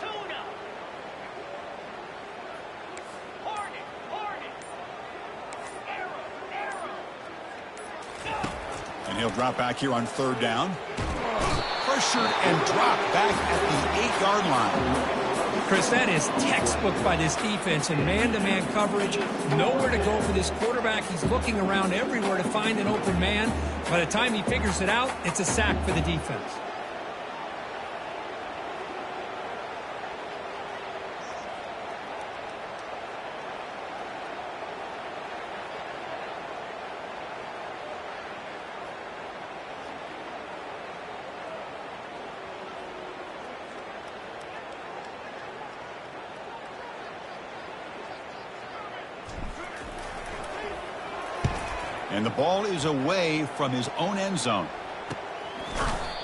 Tuna. Hornet. Arrow. Go. And he'll drop back here on 3rd down. Pressured and dropped back at the 8-yard line. Chris, that is textbook by this defense and man-to-man coverage. Nowhere to go for this quarterback. He's looking around everywhere to find an open man. By the time he figures it out, it's a sack for the defense. And the ball is away from his own end zone.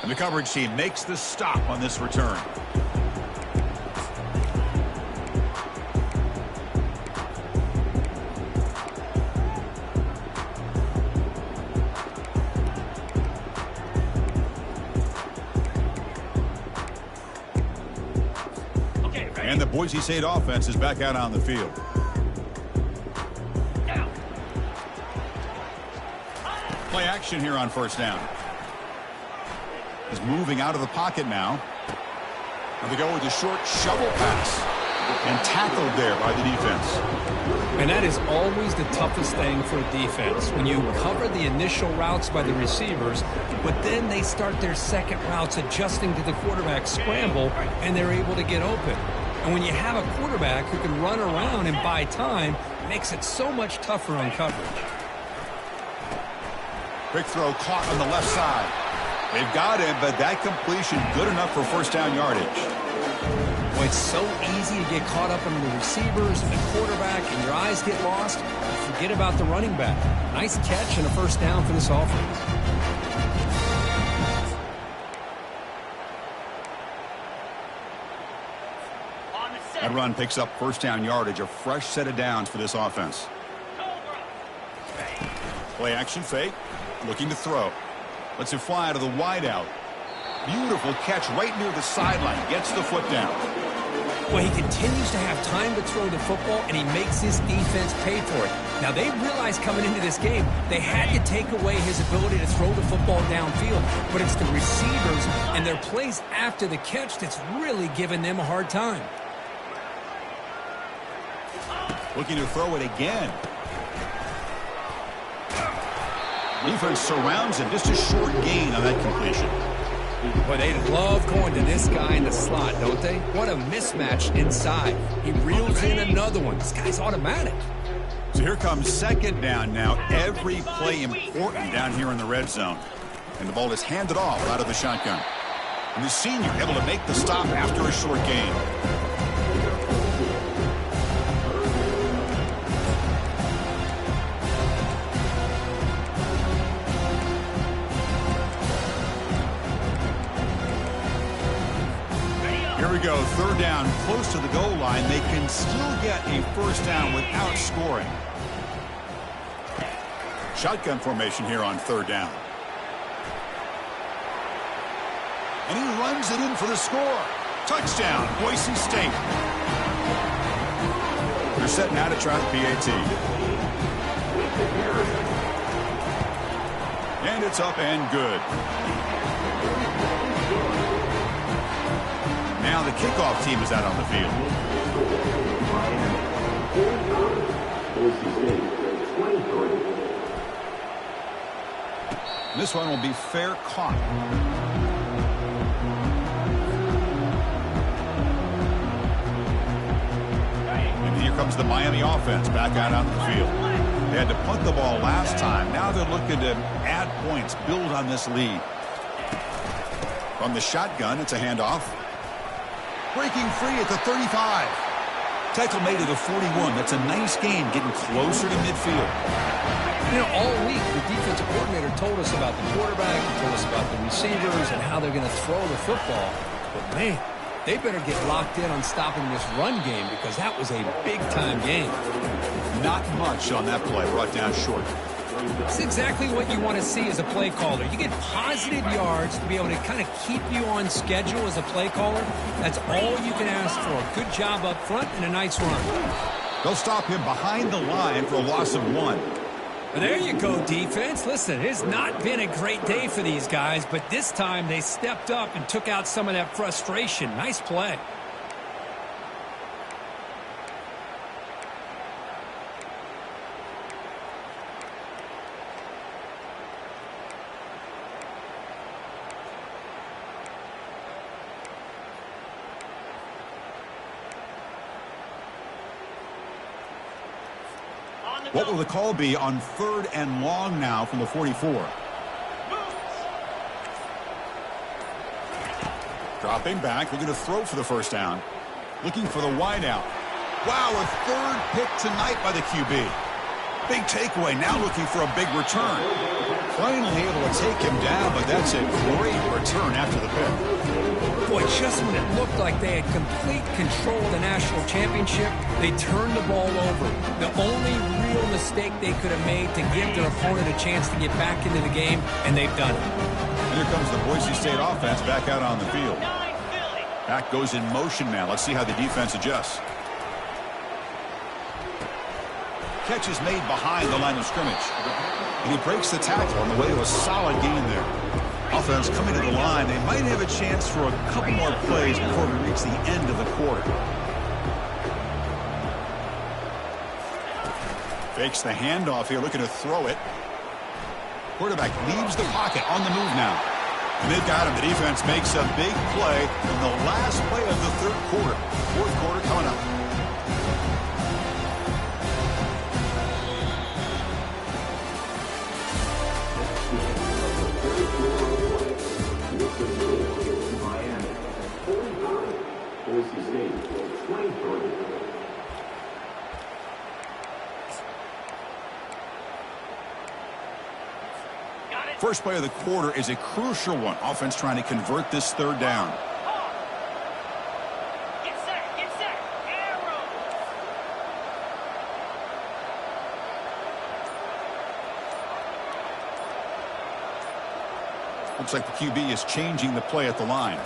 And the coverage team makes the stop on this return. Okay, ready? And the Boise State offense is back out on the field. Now. Play action here on first down. He's moving out of the pocket now. And they go with a short shovel pass. And tackled there by the defense. And that is always the toughest thing for a defense. When you cover the initial routes by the receivers, but then they start their second routes adjusting to the quarterback scramble, and they're able to get open. And when you have a quarterback who can run around and buy time, it makes it so much tougher on coverage. Quick throw caught on the left side. They've got him, but that completion good enough for first down yardage. Well, it's so easy to get caught up in the receivers and the quarterback, and your eyes get lost. Forget about the running back. Nice catch and a first down for this offense. On the set. That run picks up first down yardage, a fresh set of downs for this offense. Cobra. Play action fake, looking to throw. Lets it fly to the wideout. Beautiful catch right near the sideline. Gets the foot down. Well, he continues to have time to throw the football, and he makes his defense pay for it. Now, they realized coming into this game they had to take away his ability to throw the football downfield, but it's the receivers and their plays after the catch that's really giving them a hard time. Looking to throw it again. Defense surrounds him. Just a short gain on that completion. Well, they love going to this guy in the slot, don't they? What a mismatch inside. He reels in another one. This guy's automatic. So here comes second down now. Every play important down here in the red zone. And the ball is handed off out of the shotgun. And the senior able to make the stop after a short gain. Here we go, third down, close to the goal line. They can still get a first down without scoring. Shotgun formation here on third down. And he runs it in for the score. Touchdown, Boise State. They're set now to try the PAT. And it's up and good. Now the kickoff team is out on the field. This one will be fair caught. And here comes the Miami offense back out on the field. They had to punt the ball last time. Now they're looking to add points, build on this lead. From the shotgun, it's a handoff. Breaking free at the 35. Tackle made at the 41. That's a nice gain, getting closer to midfield. You know, all week, the defensive coordinator told us about the quarterback, he told us about the receivers and how they're going to throw the football. But, man, they better get locked in on stopping this run game because that was a big-time game. Not much on that play, brought down short. It's exactly what you want to see as a play caller. You get positive yards to be able to kind of keep you on schedule as a play caller. That's all you can ask for. Good job up front and a nice run. They'll stop him behind the line for a loss of 1. Well, there you go, defense. Listen, it's not been a great day for these guys, but this time they stepped up and took out some of that frustration. Nice play. What will the call be on third and long now from the 44? Dropping back, looking to throw for the first down. Looking for the wideout. Wow, a third pick tonight by the QB. Big takeaway, now looking for a big return. Finally able to take him down, but that's a great return after the pick. Boy, just when it looked like they had complete control of the national championship, they turned the ball over. The only real mistake they could have made to give their opponent a chance to get back into the game, and they've done it. And here comes the Boise State offense back out on the field. Back goes in motion now. Let's see how the defense adjusts. Catch is made behind the line of scrimmage. And he breaks the tackle on the way to a solid gain there. Offense coming to the line. They might have a chance for a couple more plays before we reach the end of the quarter. Fakes the handoff here, looking to throw it. Quarterback leaves the pocket on the move now. And they've got him. The defense makes a big play in the last play of the third quarter. Fourth quarter coming up. First play of the quarter is a crucial one. Offense trying to convert this third down. Get set, arrow. Looks like the QB is changing the play at the line.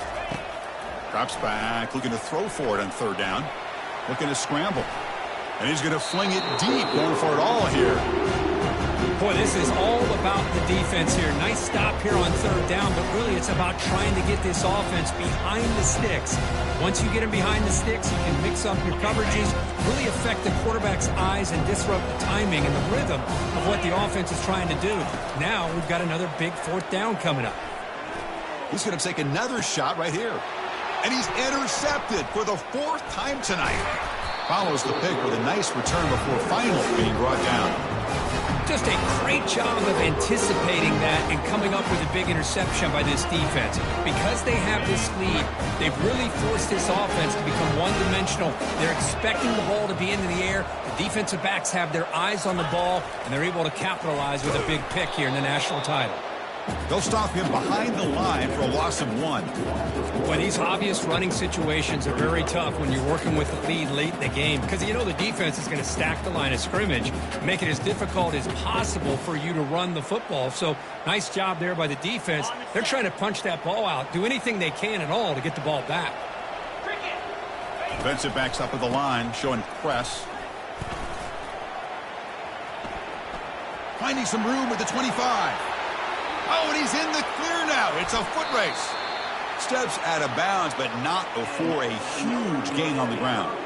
Drops back, looking to throw for it on third down. Looking to scramble. And he's going to fling it deep, going for it all here. Boy, this is all about the defense here. Nice stop here on third down, but really it's about trying to get this offense behind the sticks. Once you get them behind the sticks, you can mix up your coverages, really affect the quarterback's eyes and disrupt the timing and the rhythm of what the offense is trying to do. Now we've got another big fourth down coming up. He's going to take another shot right here. And he's intercepted for the 4th time tonight. Follows the pick with a nice return before finally being brought down. Just a great job of anticipating that and coming up with a big interception by this defense. Because they have this lead, they've really forced this offense to become one-dimensional. They're expecting the ball to be into the air. The defensive backs have their eyes on the ball, and they're able to capitalize with a big pick here in the national title. They'll stop him behind the line for a loss of 1. Well, these obvious running situations are very tough when you're working with the lead late in the game because you know the defense is going to stack the line of scrimmage, make it as difficult as possible for you to run the football. So nice job there by the defense. They're trying to punch that ball out, do anything they can at all to get the ball back. Defensive backs up at the line, showing press. Finding some room with the 25. Oh, and he's in the clear now. It's a foot race. Steps out of bounds, but not before a huge gain on the ground.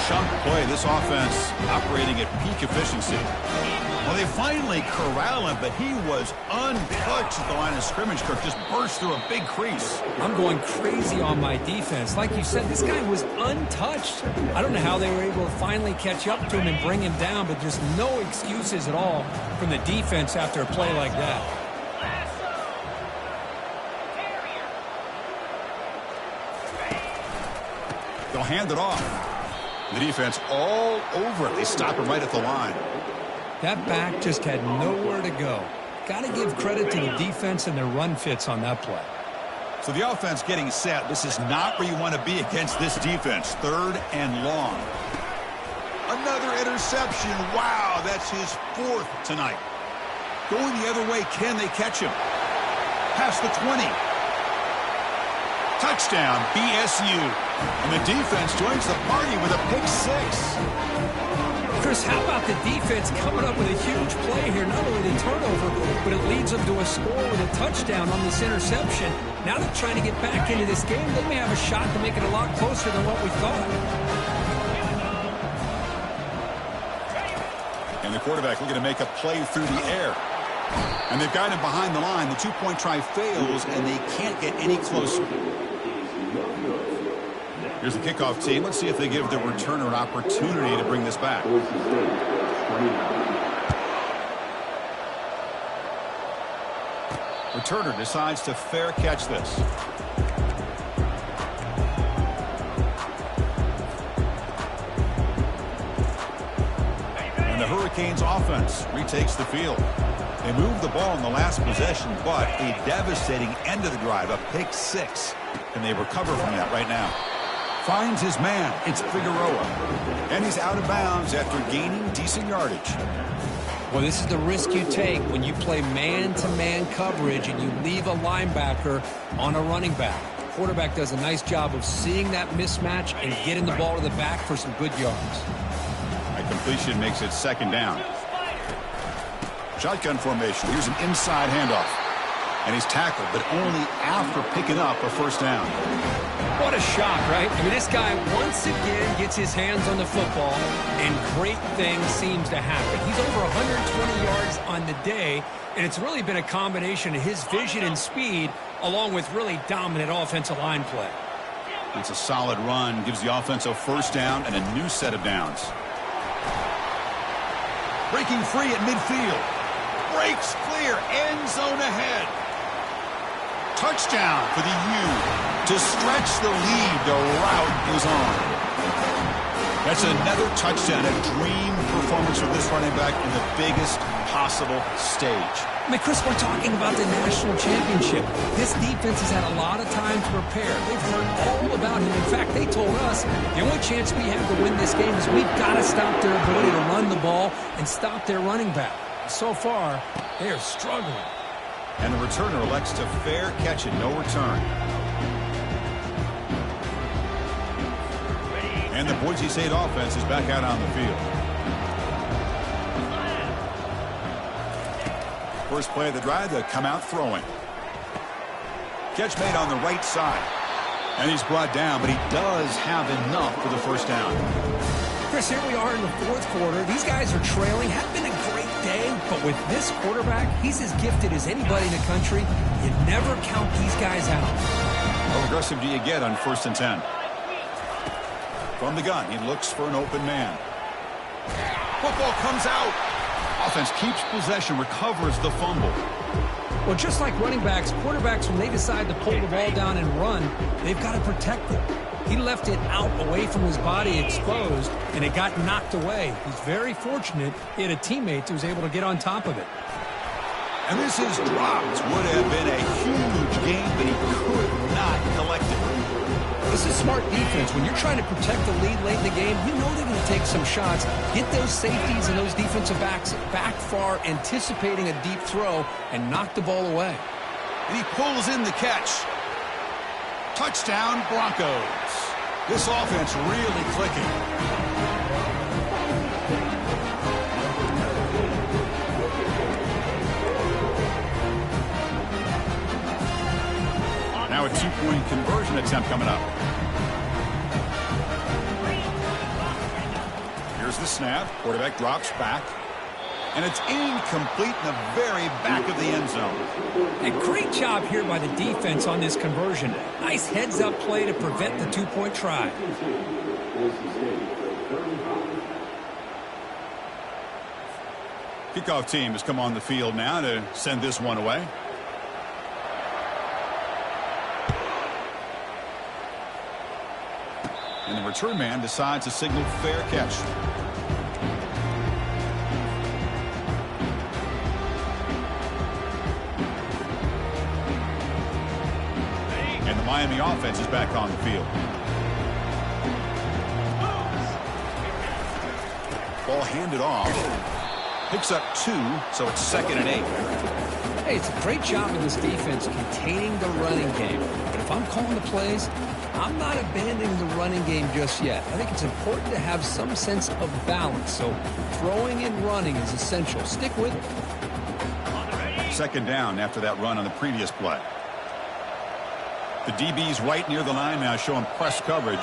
Chunk play. This offense operating at peak efficiency. Well, they finally corral him, but he was untouched at the line of scrimmage. Kirk just burst through a big crease. I'm going crazy on my defense. Like you said, this guy was untouched. I don't know how they were able to finally catch up to him and bring him down, but there's no excuses at all from the defense after a play like that. They'll hand it off. The defense all over it. They stop him right at the line. That back just had nowhere to go. Got to give credit to the defense and their run fits on that play. So the offense getting set. This is not where you want to be against this defense. 3rd and long. Another interception. Wow, that's his 4th tonight. Going the other way, can they catch him? Past the 20. Touchdown, BSU. And the defense joins the party with a pick 6. Chris, how about the defense coming up with a huge play here? Not only the turnover, but it leads them to a score with a touchdown on this interception. Now they're trying to get back into this game. They may have a shot to make it a lot closer than what we thought. And the quarterback looking to make a play through the air. And they've got him behind the line. The 2-point try fails, and they can't get any closer. Here's the kickoff team. Let's see if they give the returner an opportunity to bring this back. Returner decides to fair catch this. And the Hurricanes offense retakes the field. They move the ball in the last possession, but a devastating end of the drive, a pick 6. And they recover from that right now. Finds his man. It's Figueroa. And he's out of bounds after gaining decent yardage. Well, this is the risk you take when you play man-to-man coverage and you leave a linebacker on a running back. The quarterback does a nice job of seeing that mismatch and getting the ball to the back for some good yards. A completion makes it 2nd down. Shotgun formation. Here's an inside handoff. And he's tackled, but only after picking up a 1st down. What a shock, right? I mean, this guy once again gets his hands on the football, and great things seems to happen. He's over 120 yards on the day, and it's really been a combination of his vision and speed, along with really dominant offensive line play. It's a solid run, gives the offense a 1st down and a new set of downs. Breaking free at midfield. Breaks clear, end zone ahead. Touchdown for the U. To stretch the lead, the route is on. That's another touchdown, a dream performance for this running back in the biggest possible stage. I mean, Chris, we're talking about the national championship. This defense has had a lot of time to prepare. They've heard all about him. In fact, they told us the only chance we have to win this game is we've got to stop their ability to run the ball and stop their running back. So far, they are struggling. And the returner elects to fair catch it, no return. And the Boise State offense is back out on the field. First play of the drive, they come out throwing. Catch made on the right side. And he's brought down, but he does have enough for the 1st down. Chris, here we are in the 4th quarter. These guys are trailing. Have been a great day, but with this quarterback, he's as gifted as anybody in the country. You never count these guys out. How aggressive do you get on 1st and 10? From the gun, he looks for an open man. Football comes out. Offense keeps possession, recovers the fumble. Well, just like running backs, quarterbacks, when they decide to pull the ball down and run, they've got to protect it. He left it out away from his body exposed, and it got knocked away. He's very fortunate he had a teammate who was able to get on top of it. And this is dropped. Would have been a huge gain, but he could not collect it. This is smart defense. When you're trying to protect the lead late in the game, you know they're going to take some shots. Get those safeties and those defensive backs back far, anticipating a deep throw, and knock the ball away. And he pulls in the catch. Touchdown, Broncos. This offense really clicking. Now a 2-point conversion attempt coming up. Here's the snap. Quarterback drops back. And it's incomplete in the very back of the end zone. A great job here by the defense on this conversion. Nice heads-up play to prevent the 2-point try. Kickoff team has come on the field now to send this one away. And the return man decides to signal fair catch. And the Miami offense is back on the field. Ball handed off. Picks up 2, so it's 2nd and 8. Hey, it's a great job of this defense containing the running game. But if I'm calling the plays, I'm not abandoning the running game just yet. I think it's important to have some sense of balance. So throwing and running is essential. Stick with it. 2nd down after that run on the previous play. The DB's right near the line now, showing press coverage.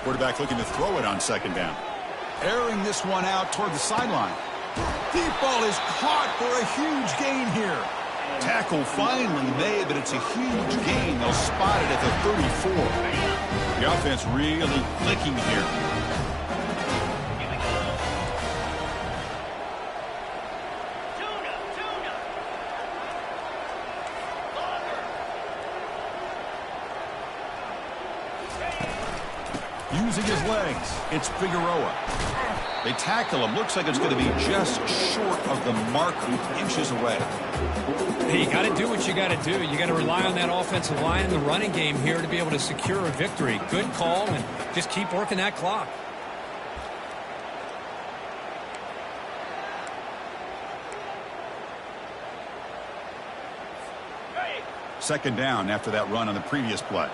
Quarterback looking to throw it on 2nd down. Airing this one out toward the sideline. Deep ball is caught for a huge gain here. Tackle finally made, but it's a huge gain. They'll spot it at the 34. The offense really clicking here. Using his legs, it's Figueroa. They tackle him. Looks like it's going to be just short of the marker, inches away. Hey, you got to do what you got to do. You got to rely on that offensive line and the running game here to be able to secure a victory. Good call, and just keep working that clock. Second down after that run on the previous play.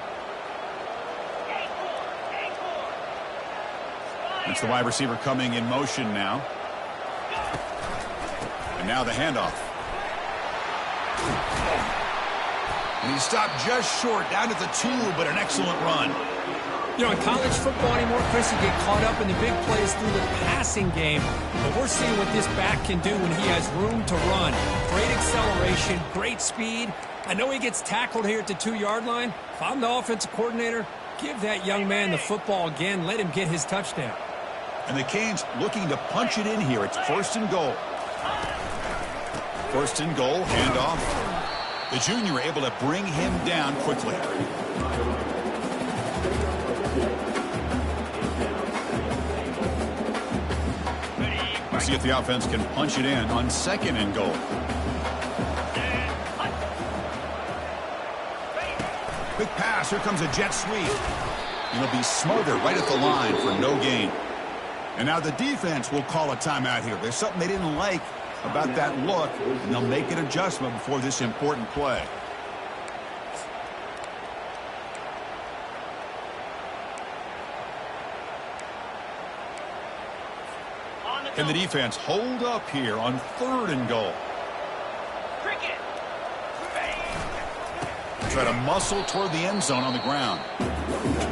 It's the wide receiver coming in motion now. And now the handoff. And he stopped just short, down at the 2, but an excellent run. You know, in college football anymore, Chris, you get caught up in the big plays through the passing game. But we're seeing what this back can do when he has room to run. Great acceleration, great speed. I know he gets tackled here at the 2-yard line. If I'm the offensive coordinator, give that young man the football again. Let him get his touchdown. And the Canes looking to punch it in here. It's 1st and goal. 1st and goal, handoff. The junior able to bring him down quickly. We'll see if the offense can punch it in on 2nd and goal. Quick pass. Here comes a jet sweep. It'll be smothered right at the line for no gain. And now the defense will call a timeout here. There's something they didn't like about that look, and they'll make an adjustment before this important play. Can the defense hold up here on 3rd and goal? Cricket. Try to muscle toward the end zone on the ground.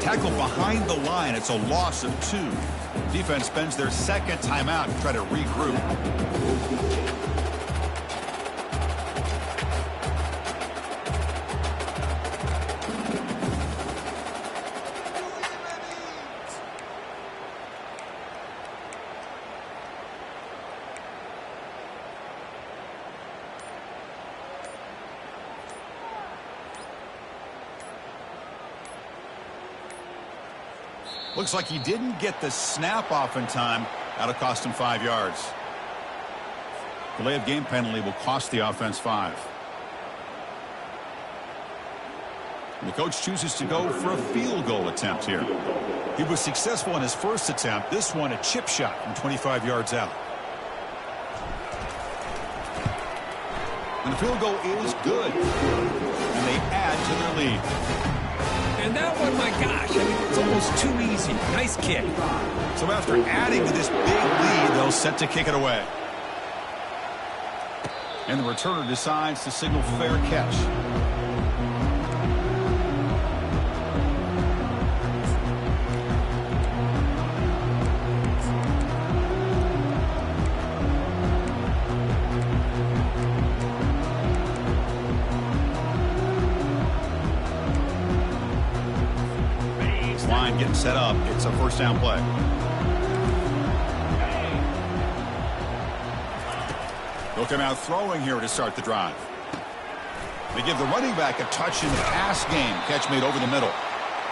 Tackle behind the line. It's a loss of 2. Defense spends their 2nd timeout to try to regroup. Looks like he didn't get the snap off in time. That'll cost him 5 yards. Delay of game penalty will cost the offense 5. And the coach chooses to go for a field goal attempt here. He was successful in his first attempt. This one a chip shot from 25 yards out. And the field goal is good. And they add to their lead. And that one, my gosh, I mean, it's almost too easy. Nice kick. So after adding to this big lead, they'll set to kick it away. And the returner decides to signal fair catch. Line getting set up. It's a 1st down play. They'll come out throwing here to start the drive. They give the running back a touch in the pass game. Catch made over the middle.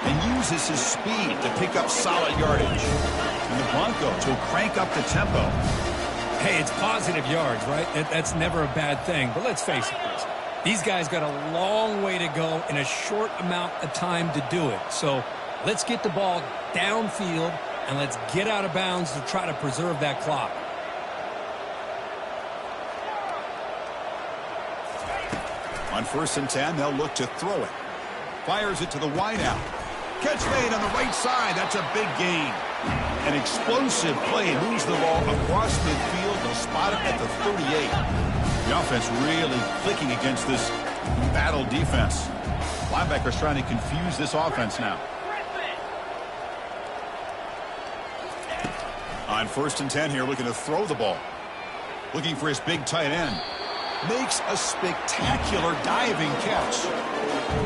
And uses his speed to pick up solid yardage. And the Broncos will crank up the tempo. Hey, it's positive yards, right? That's never a bad thing. But let's face it, Chris. These guys got a long way to go in a short amount of time to do it. So let's get the ball downfield, and let's get out of bounds to try to preserve that clock. On 1st and 10, they'll look to throw it. Fires it to the wideout. Catch made on the right side. That's a big gain. An explosive play moves the ball across midfield. They'll spot it at the 38. The offense really clicking against this battle defense. Linebackers trying to confuse this offense now. On 1st and 10 here, looking to throw the ball. Looking for his big tight end. Makes a spectacular diving catch.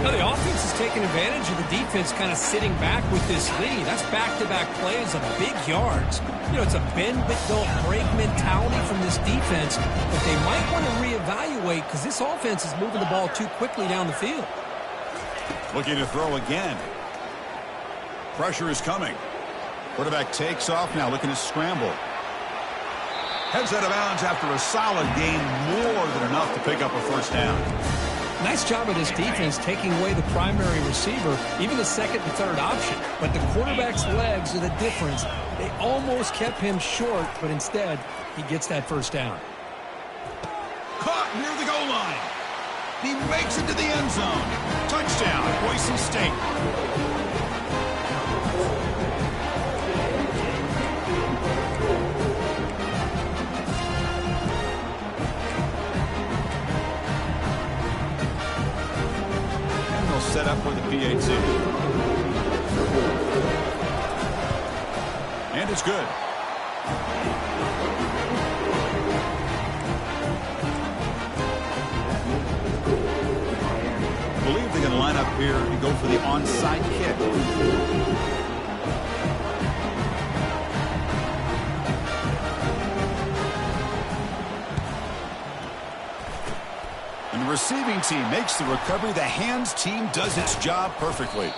Now the offense is taking advantage of the defense kind of sitting back with this lead. That's back-to-back plays of big yards. You know, it's a bend but don't break mentality from this defense, but they might want to reevaluate because this offense is moving the ball too quickly down the field. Looking to throw again. Pressure is coming. Quarterback takes off now, looking to scramble. Heads out of bounds after a solid gain, more than enough to pick up a 1st down. Nice job of this defense taking away the primary receiver, even the 2nd and 3rd option. But the quarterback's legs are the difference. They almost kept him short, but instead, he gets that 1st down. Caught near the goal line. He makes it to the end zone. Touchdown, Boise State. Set up for the PAT. And it's good. I believe they're going to line up here and go for the onside kick. And the receiving team makes the recovery. The hands team does its job perfectly.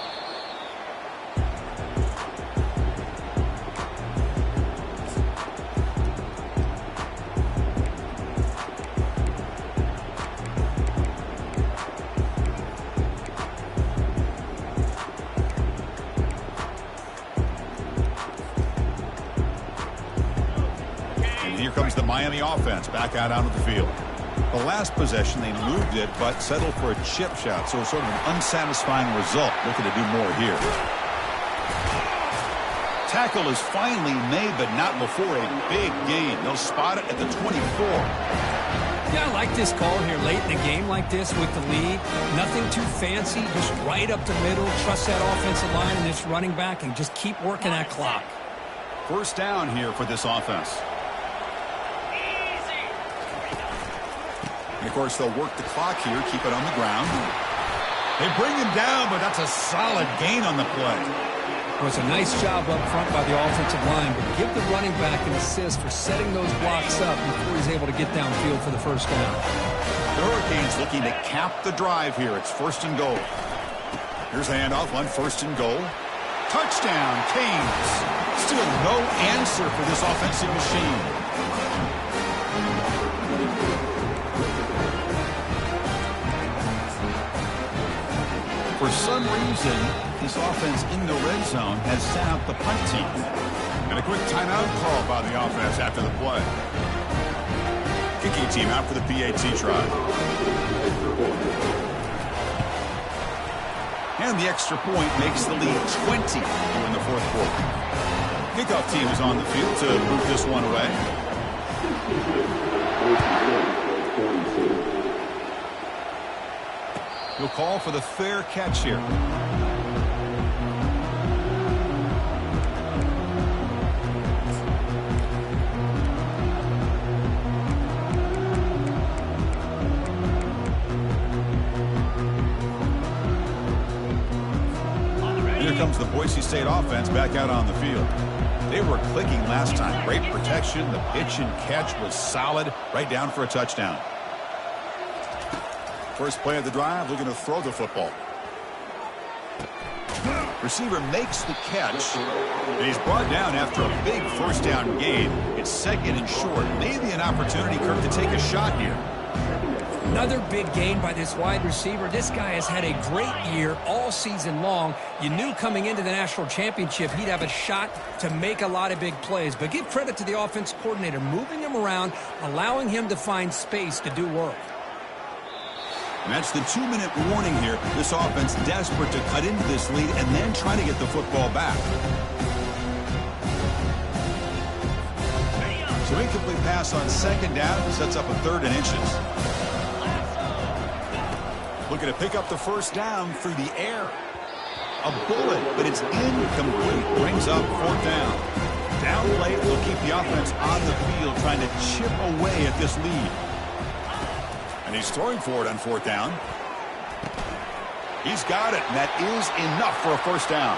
And here comes the Miami offense back out onto the field. The last possession, they moved it, but settled for a chip shot. So sort of an unsatisfying result. Looking to do more here. Tackle is finally made, but not before a big gain. They'll spot it at the 24. Yeah, I like this call here late in the game like this with the lead. Nothing too fancy, just right up the middle. Trust that offensive line and this running back and just keep working that clock. First down here for this offense. And of course, they'll work the clock here, keep it on the ground. They bring him down, but that's a solid gain on the play. It was a nice job up front by the offensive line, but give the running back an assist for setting those blocks up before he's able to get downfield for the first down. The Hurricanes looking to cap the drive here. It's 1st and goal. Here's a handoff on 1st and goal. Touchdown, Canes. Still no answer for this offensive machine. For some reason, this offense in the red zone has sent out the punt team. And a quick timeout call by the offense after the play. Kicking team out for the PAT try. And the extra point makes the lead 20 here in the 4th quarter. Kickoff team is on the field to move this one away. He'll call for the fair catch here. Here comes the Boise State offense back out on the field. They were clicking last time. Great protection. The pitch and catch was solid. Right down for a touchdown. First play of the drive, looking to throw the football. Receiver makes the catch, and he's brought down after a big first down gain. It's 2nd and short. Maybe an opportunity, Kirk, to take a shot here. Another big gain by this wide receiver. This guy has had a great year all season long. You knew coming into the national championship he'd have a shot to make a lot of big plays. But give credit to the offense coordinator, moving him around, allowing him to find space to do work. And that's the 2-minute warning here. This offense desperate to cut into this lead and then try to get the football back. So incomplete pass on 2nd down sets up a 3rd and inches. Looking to pick up the first down through the air. A bullet, but it's incomplete. Brings up 4th down. Down late, they'll keep the offense on the field trying to chip away at this lead. And he's throwing for it on 4th down. He's got it, and that is enough for a first down.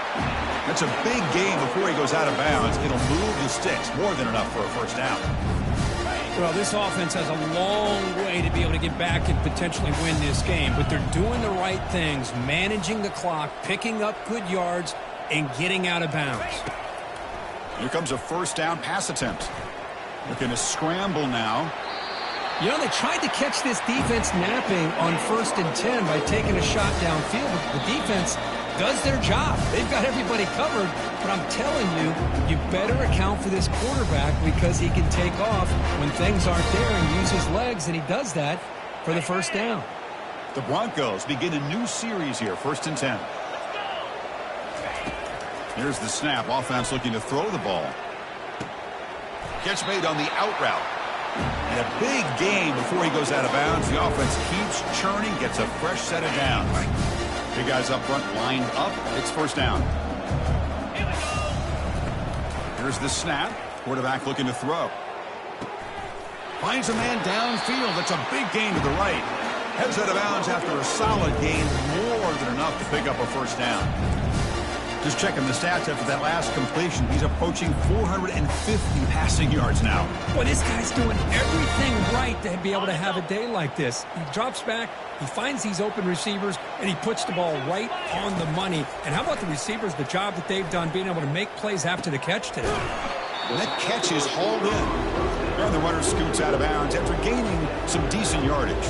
That's a big gain before he goes out of bounds. It'll move the sticks, more than enough for a first down. Well, this offense has a long way to be able to get back and potentially win this game, but they're doing the right things, managing the clock, picking up good yards, and getting out of bounds. Here comes a first down pass attempt. Looking to scramble now. You know, they tried to catch this defense napping on 1st and 10 by taking a shot downfield. The defense does their job. They've got everybody covered, but I'm telling you, you better account for this quarterback because he can take off when things aren't there and use his legs, and he does that for the first down. The Broncos begin a new series here, 1st and 10. Here's the snap. Offense looking to throw the ball. Catch made on the out route. And a big gain before he goes out of bounds. The offense keeps churning, gets a fresh set of downs. Big guys up front lined up. It's first down. Here's the snap. Quarterback looking to throw. Finds a man downfield. That's a big gain to the right. Heads out of bounds after a solid gain. More than enough to pick up a first down. Just checking the stats after that last completion. He's approaching 450 passing yards now. Well, this guy's doing everything right to be able to have a day like this. He drops back, he finds these open receivers, and he puts the ball right on the money. And how about the receivers, the job that they've done being able to make plays after the catch today? And that catch is hauled in. And the runner scoots out of bounds after gaining some decent yardage.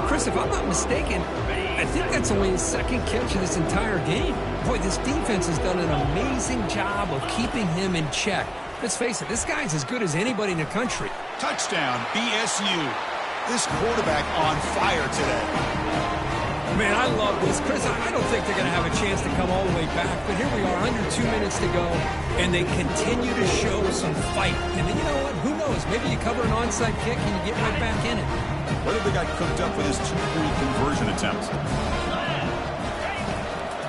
Chris, if I'm not mistaken, I think that's only his 2nd catch of this entire game. Boy, this defense has done an amazing job of keeping him in check. Let's face it, this guy's as good as anybody in the country. Touchdown, BSU. This quarterback on fire today. Man, I love this. Chris, I don't think they're going to have a chance to come all the way back, but here we are, under 2 minutes to go, and they continue to show some fight. And then, you know what? Who knows? Maybe you cover an onside kick and you get right back in it. What if they got cooked up with this two-point conversion attempt?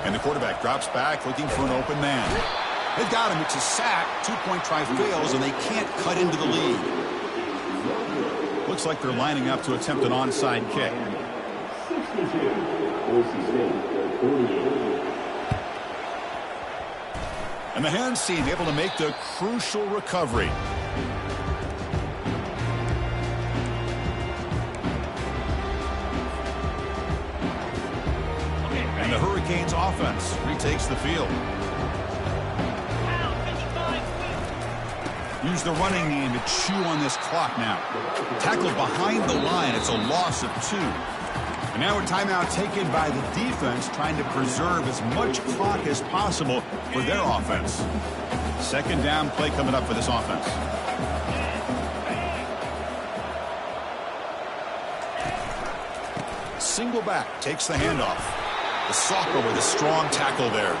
And the quarterback drops back looking for an open man. They've got him. It's a sack. Two-point try fails, and they can't cut into the lead. Looks like they're lining up to attempt an onside kick. 62, Boise State, 48. And the hands team able to make the crucial recovery. And the Hurricanes offense retakes the field. Use the running game to chew on this clock now. Tackled behind the line. It's a loss of 2. And now a timeout taken by the defense, trying to preserve as much clock as possible for their offense. Second down play coming up for this offense. Single back takes the handoff. The Socker with a strong tackle there.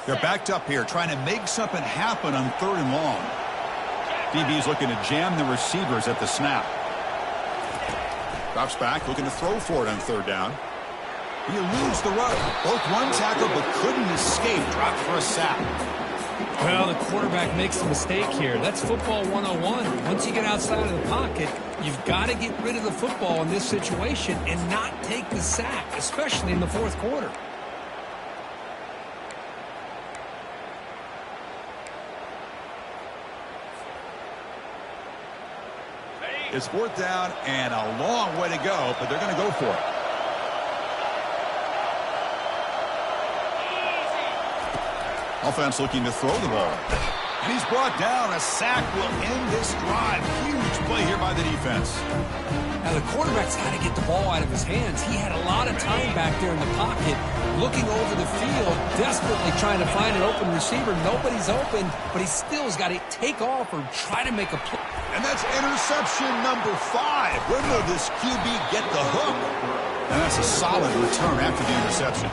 They're backed up here, trying to make something happen on 3rd and long. DB's looking to jam the receivers at the snap. Drops back, looking to throw for it on 3rd down. He eludes the run. Both run tackle, but couldn't escape. Dropped for a sack. Well, the quarterback makes a mistake here. That's football 101. Once you get outside of the pocket, you've got to get rid of the football in this situation and not take the sack, especially in the 4th quarter. It's 4th down and a long way to go, but they're going to go for it. Offense looking to throw the ball. And he's brought down. A sack will end this drive. Huge play here by the defense. Now, the quarterback's got to get the ball out of his hands. He had a lot of time back there in the pocket, looking over the field, desperately trying to find an open receiver. Nobody's open, but he still has got to take off or try to make a play. And that's interception number 5. When will this QB get the hook? And that's a solid return after the interception.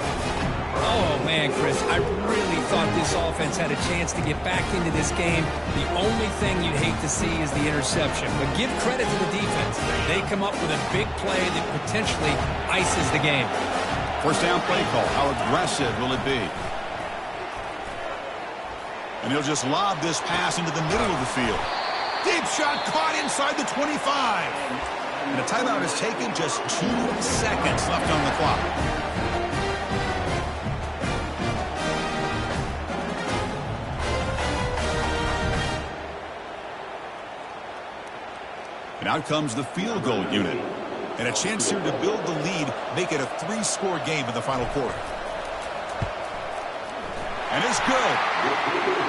Oh, man, Chris, I really thought this offense had a chance to get back into this game. The only thing you'd hate to see is the interception. But give credit to the defense. They come up with a big play that potentially ices the game. First down play call. How aggressive will it be? And he'll just lob this pass into the middle of the field. Deep shot caught inside the 25. And a timeout is taken. Just 2 seconds left on the clock. And out comes the field goal unit. And a chance here to build the lead, make it a 3-score game in the final quarter. And it's good.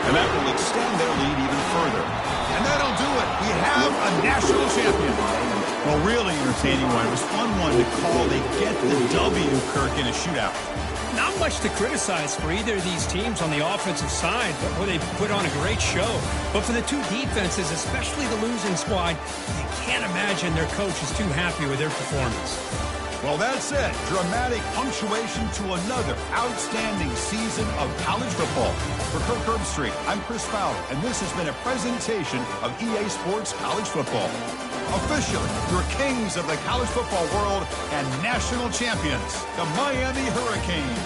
And that will extend their lead even further. And that'll do it. We have a national champion. Well, really entertaining one. It was fun one to call. They get the W, Kirk, in a shootout. Not much to criticize for either of these teams on the offensive side, but where they put on a great show. But for the two defenses, especially the losing squad, you can't imagine their coach is too happy with their performance. Well, that's it. Dramatic punctuation to another outstanding season of college football. For Kirk Herbstreit, I'm Chris Fowler, and this has been a presentation of EA Sports College Football. Officially, your kings of the college football world and national champions, the Miami Hurricanes.